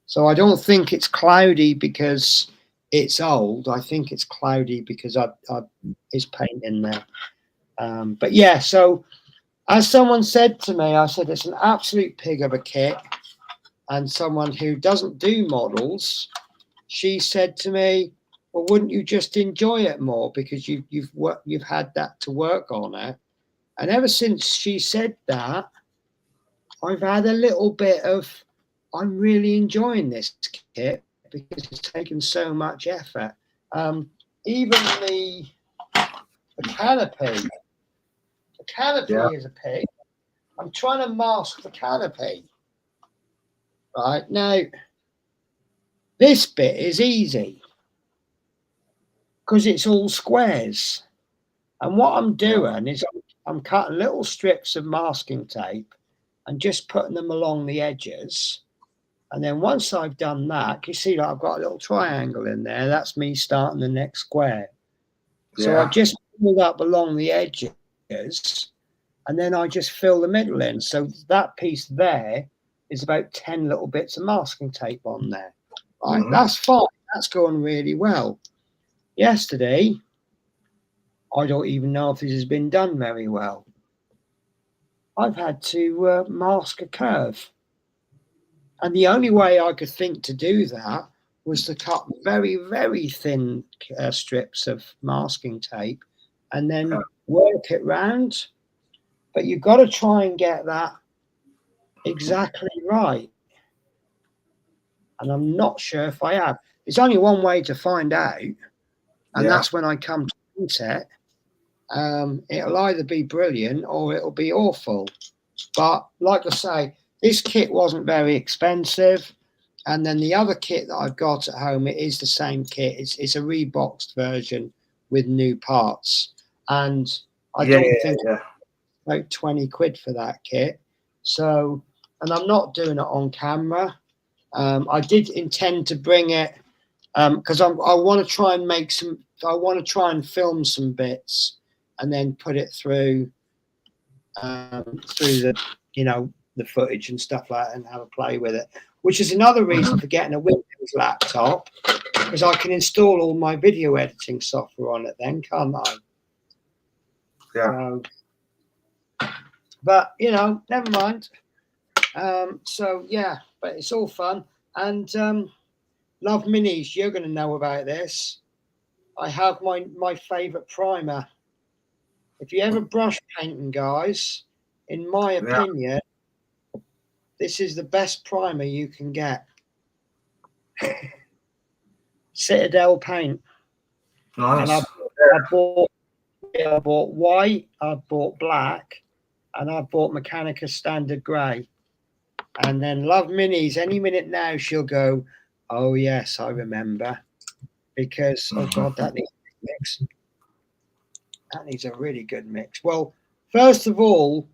Speaker 1: So I don't think it's cloudy because it's old. I think it's cloudy because is paint in there. But yeah, so as someone said to me, I said it's an absolute pig of a kit. And someone who doesn't do models, she said to me, well, wouldn't you just enjoy it more because you've had that to work on it? And ever since she said that, I've had a little bit of, I'm really enjoying this kit because it's taken so much effort. Even the canopy. The canopy is a pig. I'm trying to mask the canopy. Right, now, this bit is easy because it's all squares. And what I'm doing is I'm cutting little strips of masking tape and just putting them along the edges. And then once I've done that, you see, like I've got a little triangle in there. That's me starting the next square. So I just pull up along the edges, and then I just fill the middle in. So that piece there is about 10 little bits of masking tape on there. Right, that's fine. That's going really well. Yesterday, I don't even know if this has been done very well. I've had to mask a curve. And the only way I could think to do that was to cut very, very thin strips of masking tape and then work it round. But you've got to try and get that exactly right. And I'm not sure if I have. There's only one way to find out, and that's when I come to print it. It'll either be brilliant or it'll be awful. But like I say, this kit wasn't very expensive. And then the other kit that I've got at home, it is the same kit. It's a reboxed version with new parts. And I don't think about 20 quid for that kit. So, and I'm not doing it on camera. I did intend to bring it because I want to try and I want to try and film some bits and then put it through the, the footage and stuff like that and have a play with it, which is another reason for getting a Windows laptop, because I can install all my video editing software on it then, can't I?
Speaker 2: Yeah.
Speaker 1: But, never mind. So, yeah, but it's all fun. And Love Minis, you're going to know about this. I have my favourite primer. If you ever brush painting, guys, in my opinion, this is the best primer you can get. Citadel paint.
Speaker 2: Nice.
Speaker 1: And I bought white, I bought black, and I bought Mechanica Standard Grey. And then Love Minis, any minute now, she'll go, oh, yes, I remember. Because, oh, God, that needs a mix. That needs a really good mix. Well, first of all,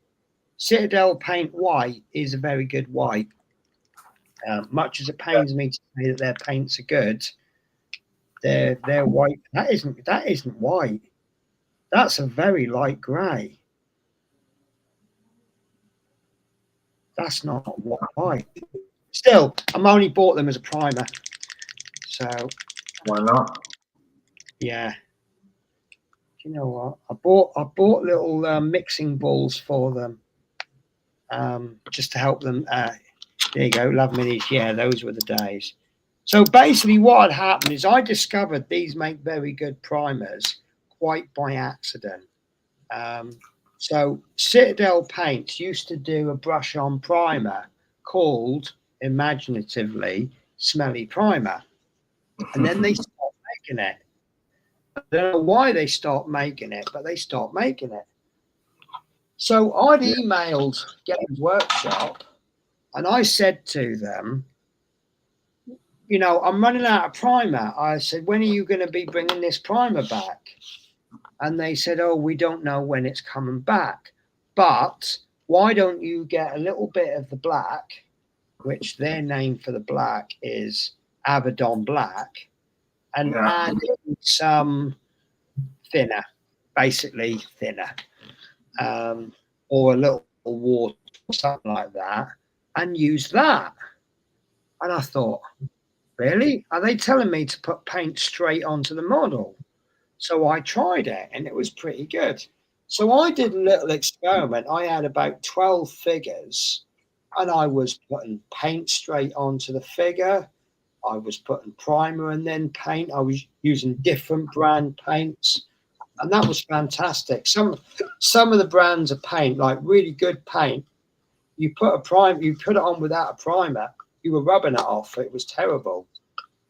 Speaker 1: Citadel paint white is a very good white. Much as it pains me to say that their paints are good, their white, that isn't white. That's a very light grey. That's not white. Still, I'm only bought them as a primer. So
Speaker 2: why not?
Speaker 1: Yeah. Do you know what? I bought little mixing balls for them, just to help them. There you go, Love Minis. Yeah, those were the days. So basically, what had happened is I discovered these make very good primers quite by accident. So Citadel Paints used to do a brush-on primer called, imaginatively, Smelly Primer. And then they stopped making it. I don't know why they stopped making it, but they stopped making it. So I'd emailed Games Workshop and I said to them, I'm running out of primer. I said, when are you going to be bringing this primer back? And they said, oh, we don't know when it's coming back. But why don't you get a little bit of the black, which their name for the black is Abaddon Black, and add in some thinner, basically thinner, or a little water or something like that, and use that. And I thought, really? Are they telling me to put paint straight onto the model? So I tried it and it was pretty good. So I did a little experiment. I had about 12 figures and I was putting paint straight onto the figure. I was putting primer and then paint. I was using different brand paints and that was fantastic. Some of the brands of paint, like really good paint, you put it on without a primer, you were rubbing it off. It was terrible.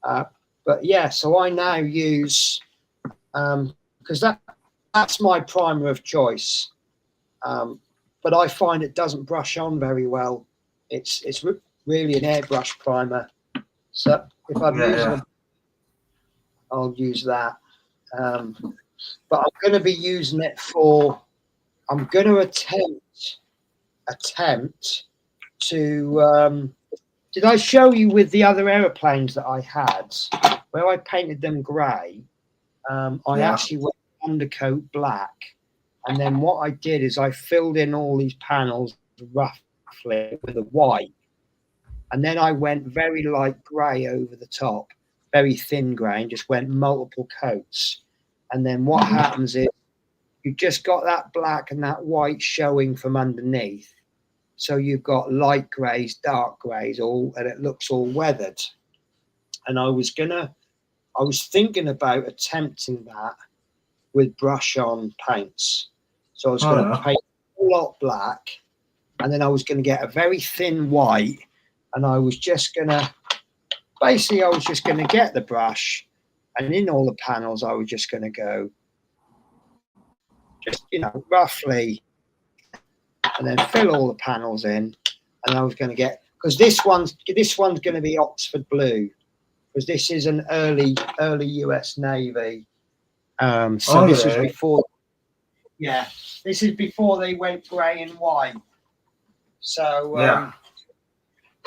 Speaker 1: But yeah, so I now use, because that's my primer of choice. But I find it doesn't brush on very well. It's really an airbrush primer. So if I'm using I'll use that. But I'm going to be using it for. I'm going to attempt to. Did I show you with the other aeroplanes that I had, where I painted them grey? I actually went undercoat black, and then what I did is I filled in all these panels roughly with a white, and then I went very light grey over the top, very thin grey, and just went multiple coats. And then what happens is you've just got that black and that white showing from underneath. So you've got light greys, dark greys, and it looks all weathered. And I was thinking about attempting that with brush-on paints. So I was going to paint a lot black, and then I was going to get a very thin white, and I was just going to get the brush, and in all the panels, I was just going to go, just, roughly, and then fill all the panels in, and I was going to get, because this one's going to be Oxford blue, because this is an early US Navy. This was before, this is before they went grey and white. So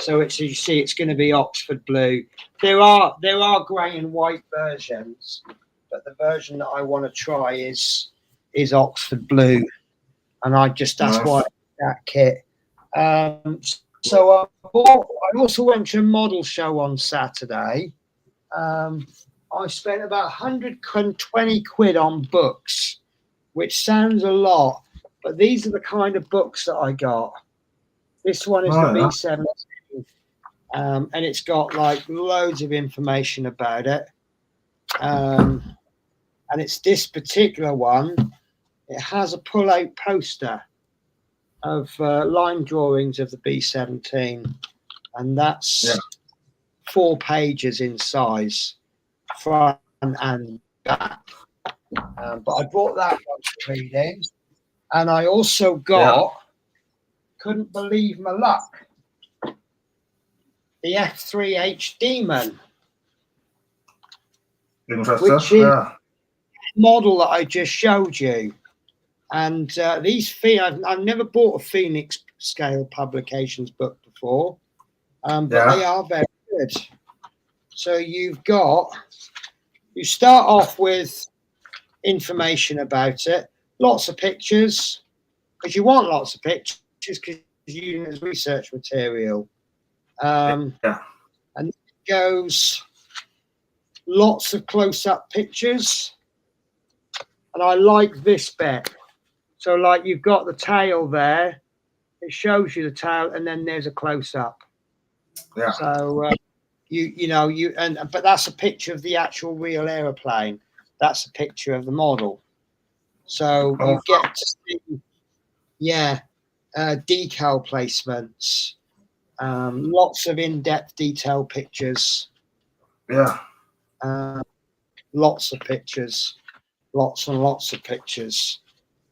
Speaker 1: so it's, you see, it's going to be Oxford blue. There are grey and white versions, but the version that I want to try is Oxford blue, and that's why that kit. So I also went to a model show on Saturday. I spent about 120 quid on books, which sounds a lot, but these are the kind of books that I got. This one is the B17, and it's got like loads of information about it. And it's this particular one. It has a pull-out poster of line drawings of the B17, and that's 4 pages in size, front and back. But I bought that one for reading, and I also got, couldn't believe my luck, the F3H Demon, which is the model that I just showed you. And I've never bought a Phoenix Scale Publications book before, but they are very good. So you start off with information about it, lots of pictures, because you want lots of pictures because you're using it as research material. And it goes lots of close-up pictures, and I like this bit. So, like, you've got the tail there. It shows you the tail, and then there's a close-up.
Speaker 2: Yeah.
Speaker 1: So, but that's a picture of the actual real aeroplane. That's a picture of the model. So you get to see, decal placements, lots of in-depth detail pictures.
Speaker 2: Yeah.
Speaker 1: Lots of pictures, lots and lots of pictures.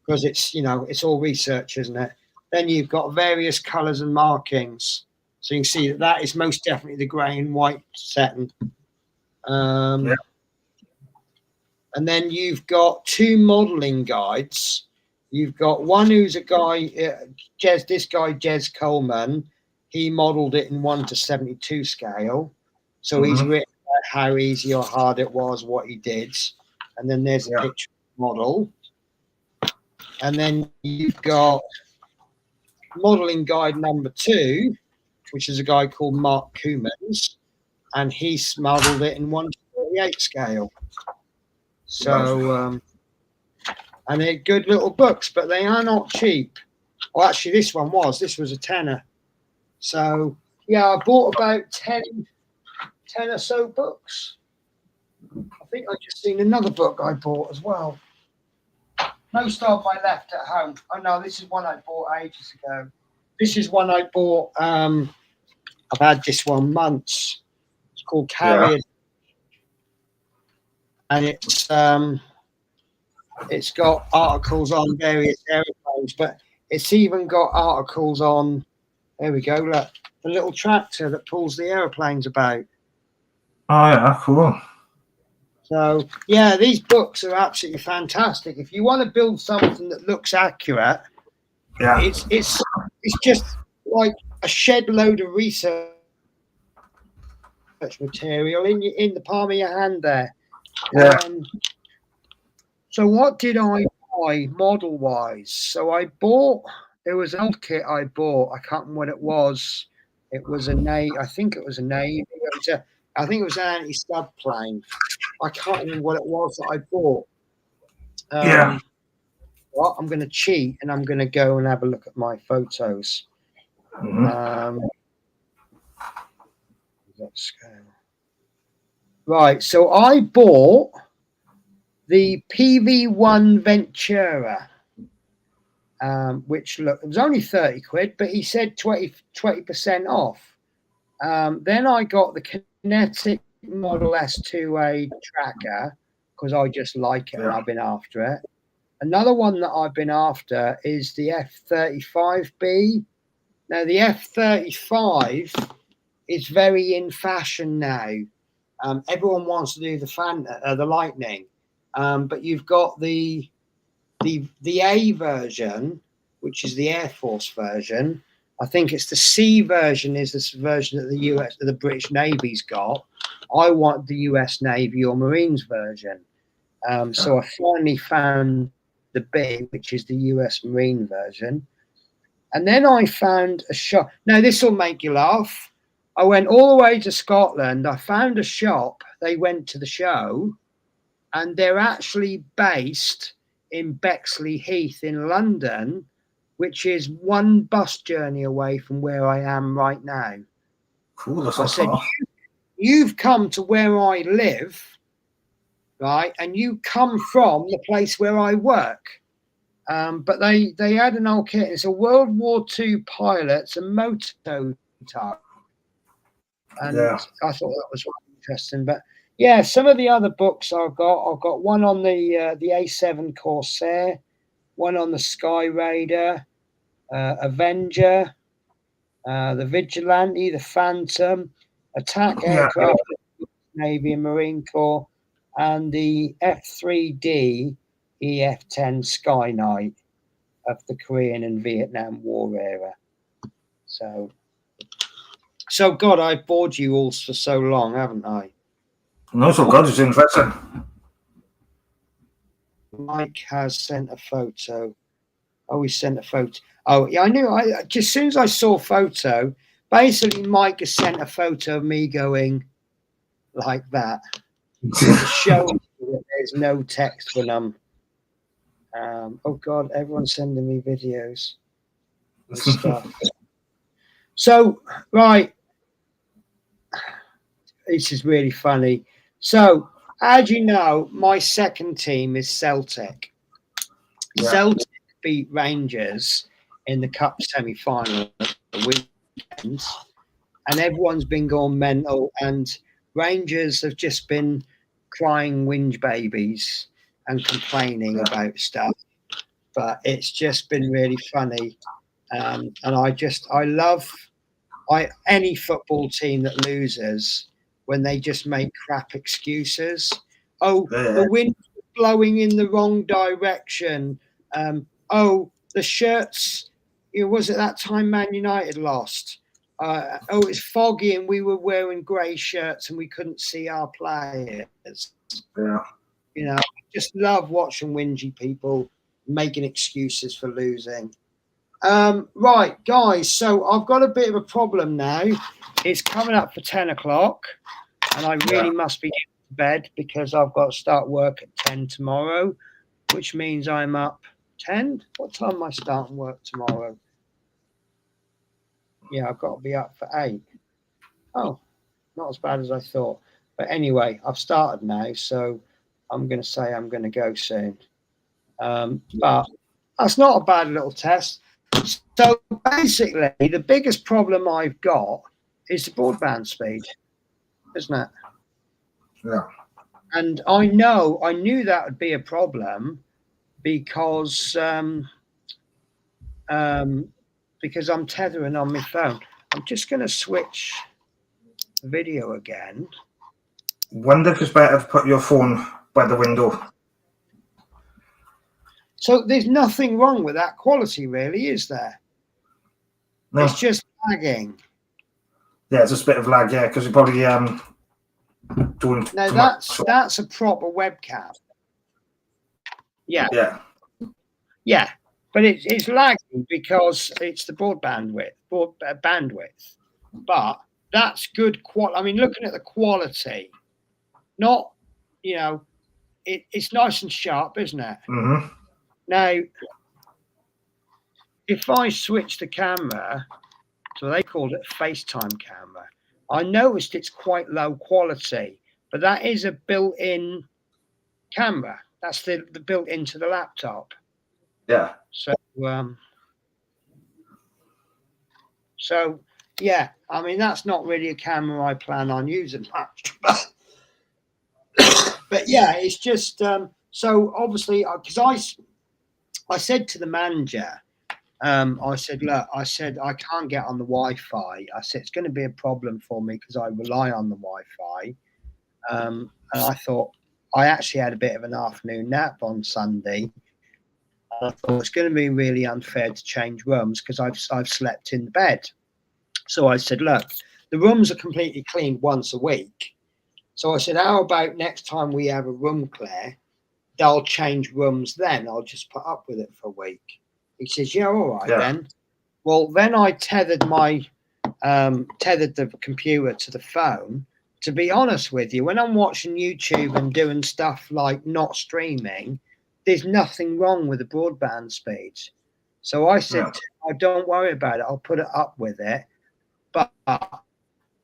Speaker 1: Because it's all research, isn't it? Then you've got various colours and markings. So you can see that is most definitely the grey and white setting. And then you've got 2 modelling guides. You've got one who's a guy, Jez Coleman. He modelled it in 1:72 scale. So he's written about how easy or hard it was, what he did. And then there's a picture of the model. And then you've got modelling guide number 2, which is a guy called Mark Coomans, and he's modelled it in 1:48 scale. So, and they're good little books, but they are not cheap. Well, actually, this was a tenner. So, I bought about 10 or so books. I think I've just seen another book I bought as well. Most of my left at home. Oh no, this is one I bought ages ago. This is one I bought. I've had this one months. It's called Carrier, and it's got articles on various aeroplanes, but it's even got articles on. There we go. Look, the little tractor that pulls the aeroplanes about.
Speaker 2: Oh yeah, cool.
Speaker 1: So yeah, these books are absolutely fantastic. If you want to build something that looks accurate,
Speaker 2: Yeah.
Speaker 1: it's just like a shed load of research material in the palm of your hand there.
Speaker 2: Yeah.
Speaker 1: So what did I buy model wise? So there was an old kit I bought. I can't remember what it was. It was a Navy. I think it was a Navy. I think it was an anti-scud plane. I can't remember what it was that I bought.
Speaker 2: Yeah.
Speaker 1: Well, I'm going to cheat and I'm going to go and have a look at my photos. Let's go. Right, so I bought the PV1 Ventura, which look, it was only 30 quid, but he said 20% off. Then I got the Kinetic Model S2A tracker because I just like it and I've been after it. Another one that I've been after is the F35B. Now, the F35 is very in fashion now. Everyone wants to do the Lightning, but you've got the A version, which is the Air Force version. I think it's the C version is this version that the British Navy's got. I want the US Navy or Marines version. So I finally found the B, which is the US Marine version. And then I found a shop. Now, this will make you laugh. I went all the way to Scotland. I found a shop. They went to the show, and they're actually based in Bexley Heath in London, which is one bus journey away from where I am right now.
Speaker 2: Cool.
Speaker 1: I said, you've come to where I live, right? And you come from the place where I work. But they had an old kit. It's a World War II pilot's a moto type. And I thought that was really interesting. But yeah, some of the other books I've got one on the A7 Corsair, one on the Sky Raider, Avenger, the Vigilante, the Phantom, Attack Aircraft, Navy and Marine Corps, and the F3D EF-10 Sky Knight of the Korean and Vietnam War era. So God, I bored you all for so long, haven't I?
Speaker 2: No, so God, it's interesting.
Speaker 1: Mike has sent a photo. Oh, he sent a photo. Oh, yeah, I knew. Just as soon as I saw a photo, basically Mike has sent a photo of me going like that to show that there's no text when I'm. Oh God, everyone's sending me videos and stuff. So, right, this is really funny. So, as you know, my second team is Celtic. Yeah. Celtic beat Rangers in the Cup semi-final at the weekend, and everyone's been going mental, and Rangers have just been crying whinge babies and complaining about stuff. But it's just been really funny. And I love any football team that loses when they just make crap excuses. Oh, the wind was blowing in the wrong direction. Oh, the shirts. Was it that time Man United lost? Oh, it's foggy and we were wearing grey shirts and we couldn't see our players.
Speaker 2: Yeah.
Speaker 1: You know, I just love watching whingy people making excuses for losing. Right, guys, so I've got a bit of a problem now. It's coming up for 10 o'clock and I really must be getting to bed because I've got to start work at 10 tomorrow, which means I'm up 10. What time am I starting work tomorrow? Yeah, I've got to be up for 8. Oh, not as bad as I thought. But anyway, I've started now, so I'm going to say I'm going to go soon. But that's not a bad little test. So basically, the biggest problem I've got is the broadband speed, isn't it?
Speaker 2: Yeah.
Speaker 1: And I knew that would be a problem because I'm tethering on my phone. I'm just going to switch the video again.
Speaker 2: wonder if it's better to put your phone by the window.
Speaker 1: So there's nothing wrong with that quality, really, is there?
Speaker 2: No.
Speaker 1: It's just lagging.
Speaker 2: Yeah, it's just a bit of lag, yeah, because you're probably doing.
Speaker 1: No, that's a proper webcam. Yeah.
Speaker 2: Yeah.
Speaker 1: Yeah, but it's lagging because it's the bandwidth. But that's good quality. I mean, looking at the quality, not, you know, it's nice and sharp, isn't it?
Speaker 2: Mm-hmm.
Speaker 1: Now, if I switch the camera, so they called it FaceTime camera, I noticed it's quite low quality, but that is a built-in camera. That's the built into the laptop.
Speaker 2: Yeah.
Speaker 1: So yeah, I mean, that's not really a camera I plan on using much, but yeah, it's just so obviously because I said to the manager, I said, look, I said I can't get on the Wi-Fi. I said it's going to be a problem for me because I rely on the Wi-Fi, and I thought I actually had a bit of an afternoon nap on Sunday. I thought it's going to be really unfair to change rooms because I've slept in the bed. So I said, look, the rooms are completely cleaned once a week. So I said, how about next time we have a room clear, they'll change rooms then. I'll just put up with it for a week. He says, yeah, all right then. Well, then I tethered the computer to the phone. To be honest with you, when I'm watching YouTube and doing stuff like not streaming, there's nothing wrong with the broadband speeds. So I said, oh, don't worry about it. I'll put it up with it. But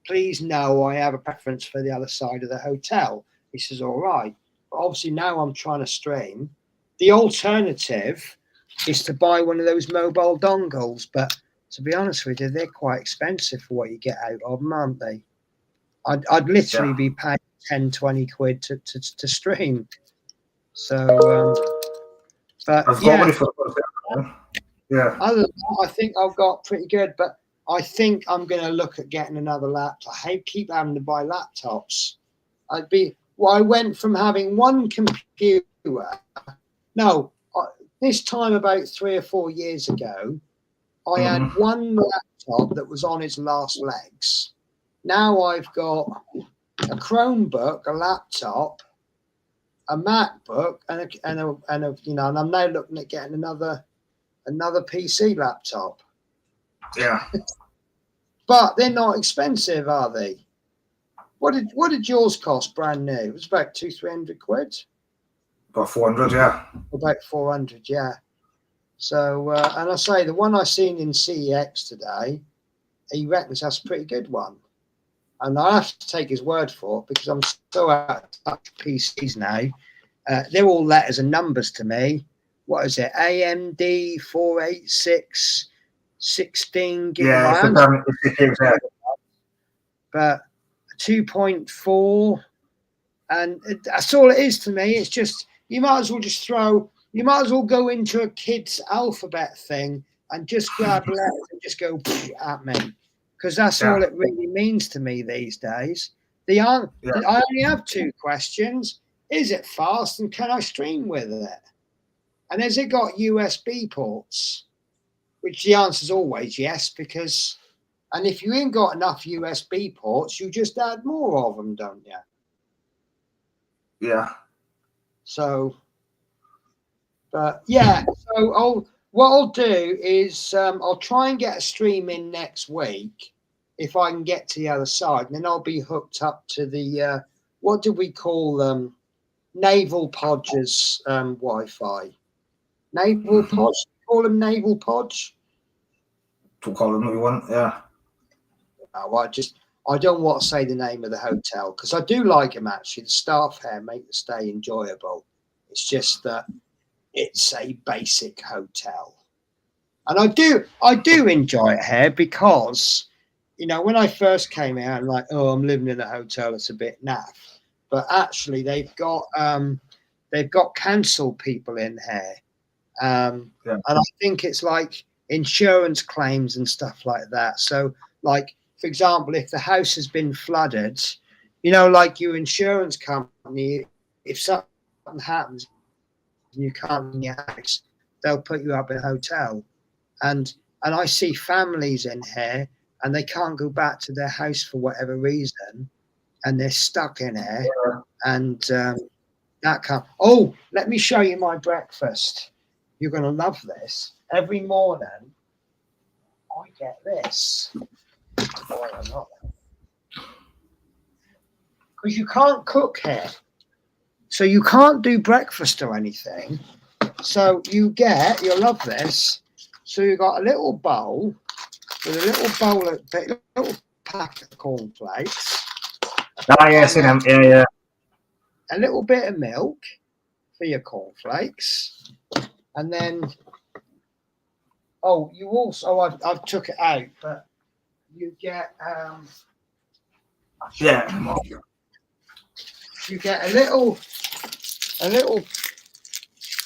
Speaker 1: please know I have a preference for the other side of the hotel. He says, all right. But obviously now I'm trying to stream. The alternative is to buy one of those mobile dongles. But to be honest with you, they're quite expensive for what you get out of them, aren't they? I'd literally be paying 10, 20 quid to stream. So, but
Speaker 2: I've got money for
Speaker 1: yeah. Other than that, I think I've got pretty good, but I think I'm going to look at getting another laptop. I keep having to buy laptops. I went from having one computer. No, this time about 3 or 4 years ago, I had one laptop that was on its last legs. Now I've got a Chromebook, a laptop, a MacBook, and and I'm now looking at getting another PC laptop.
Speaker 2: Yeah.
Speaker 1: But they're not expensive, are they? What did yours cost brand new? It was about 200-300 quid.
Speaker 2: About 400, yeah.
Speaker 1: About 400, yeah. So and I say the one I seen in CEX today, he reckons that's a pretty good one. And I have to take his word for it because I'm so out of touch with PCs now. They're all letters and numbers to me. What is it? AMD 486 16 gigabytes. Yeah, but 2.4, and that's all it is to me. It's just you might as well go into a kid's alphabet thing and just grab letters and just go at me, because that's all it really means to me these days. I only have 2 questions. Is it fast, and can I stream with it? And has it got USB ports? Which the answer is always yes, and if you ain't got enough USB ports, you just add more of them, don't you?
Speaker 2: Yeah.
Speaker 1: So, but yeah, so what I'll do is I'll try and get a stream in next week if I can get to the other side, and then I'll be hooked up to the what do we call them? Naval Podgers Wi-Fi. Naval Pods. Call them Naval Pods.
Speaker 2: To call them what you want, yeah.
Speaker 1: I don't want to say the name of the hotel because I do like them actually. The staff here make the stay enjoyable. It's just that it's a basic hotel, and I do enjoy it here because, when I first came here, I'm like, oh, I'm living in a hotel. It's a bit naff, but actually they've got council people in here, and I think it's like insurance claims and stuff like that. So, like, for example, if the house has been flooded, You know, like your insurance company, if something happens and you can't in your house, they'll put you up in a hotel. And I see families in here and they can't go back to their house for whatever reason, and they're stuck in here.
Speaker 2: Yeah.
Speaker 1: And that can't. Oh, let me show you my breakfast. You're going to love this. Every morning, I get this. Why or not? Because you can't cook here, so you can't do breakfast or anything. So you'll love this. So you've got a little bowl with a little pack of cornflakes.
Speaker 2: Ah, yes, yeah.
Speaker 1: A little bit of milk for your cornflakes, and then you also I've took it out, but you get you get a little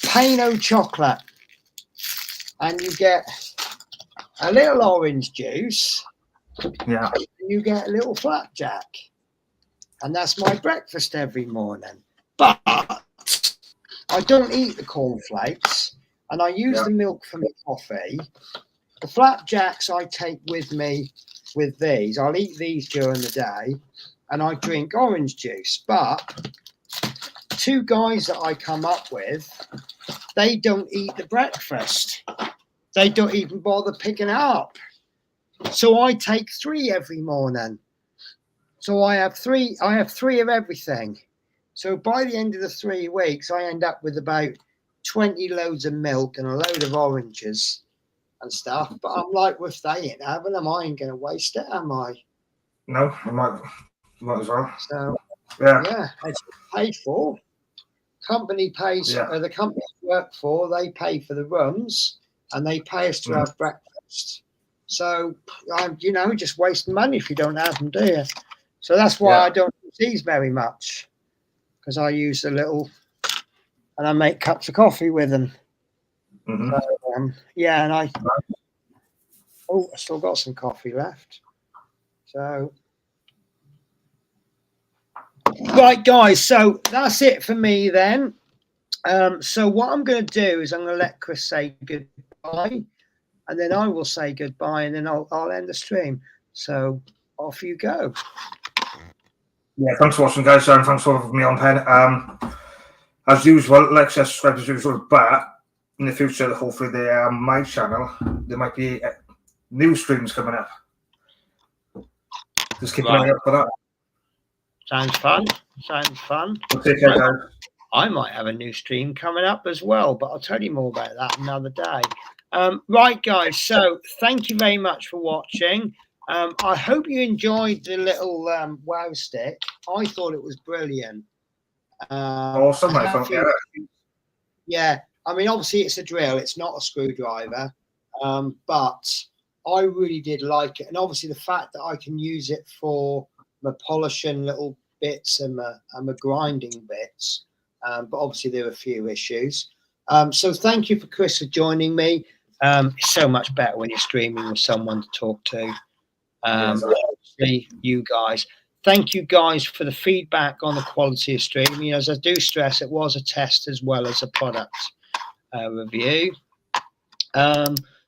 Speaker 1: Pano chocolate, and you get a little orange juice.
Speaker 2: Yeah.
Speaker 1: And you get a little flapjack. And that's my breakfast every morning. But I don't eat the cornflakes, and I use the milk for my coffee. The flapjacks I take with me with these. I'll eat these during the day, and I drink orange juice. But 2 guys that I come up with, they don't eat the breakfast. They don't even bother picking it up. So I take 3 every morning. So I have 3 of everything. So by the end of the 3 weeks, I end up with about 20 loads of milk and a load of oranges and stuff. But I'm like, if they ain't having them, I ain't going to waste it, am I?
Speaker 2: No, I might as well.
Speaker 1: So,
Speaker 2: yeah,
Speaker 1: it's paid for. Company pays, the company I work for, they pay for the rooms and they pay us to have breakfast. So, I'm, just wasting money if you don't have them, do you? So that's why I don't use these very much, because I use a little, and I make cups of coffee with them.
Speaker 2: Mm-hmm.
Speaker 1: So, and I still got some coffee left. So, right, guys. So that's it for me then. So what I'm going to do is I'm going to let Chris say goodbye, and then I will say goodbye, and then I'll end the stream. So off you go.
Speaker 2: Yeah, thanks for watching, guys, and thanks for having me on, Pen. As usual, like, share, subscribe as usual, but in the future, hopefully, my channel, there might be new streams coming up. Just keep an eye out for that.
Speaker 1: Sounds fun.
Speaker 2: Well, take care, guys.
Speaker 1: I might have a new stream coming up as well, but I'll tell you more about that another day. Right, guys, so thank you very much for watching. I hope you enjoyed the little wow stick. I thought it was brilliant.
Speaker 2: Awesome, I thought,
Speaker 1: yeah, I mean, obviously it's a drill, it's not a screwdriver, but I really did like it. And obviously the fact that I can use it for my polishing little bits and my grinding bits, but obviously there are a few issues. So thank you for Chris for joining me. It's so much better when you're streaming with someone to talk to. Obviously, you guys. Thank you guys for the feedback on the quality of streaming. As I do stress, it was a test as well as a product review.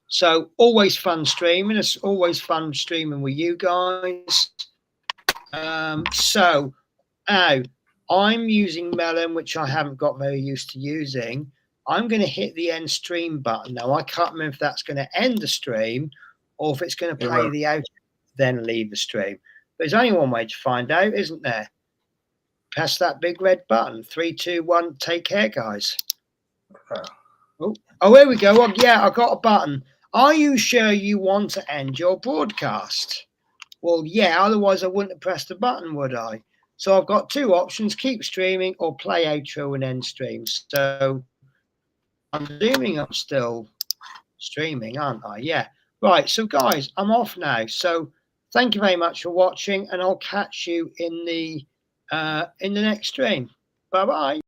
Speaker 1: So always fun streaming. It's always fun streaming with you guys. So now I'm using Melon, which I haven't got very used to using. I'm going to hit the end stream button now. I can't remember if that's going to end the stream or if it's going to play the outro, then leave the stream. But there's only one way to find out, isn't there? Press that big red button. 3, 2, 1. Take care, guys. Oh, here we go. Well, yeah, I got a button. Are you sure you want to end your broadcast? Well, yeah, otherwise I wouldn't have pressed the button, would I? So I've got 2 options, keep streaming or play outro and end stream. So I'm assuming I'm still streaming, aren't I? Yeah. Right, so guys, I'm off now. So thank you very much for watching, and I'll catch you in the next stream. Bye-bye.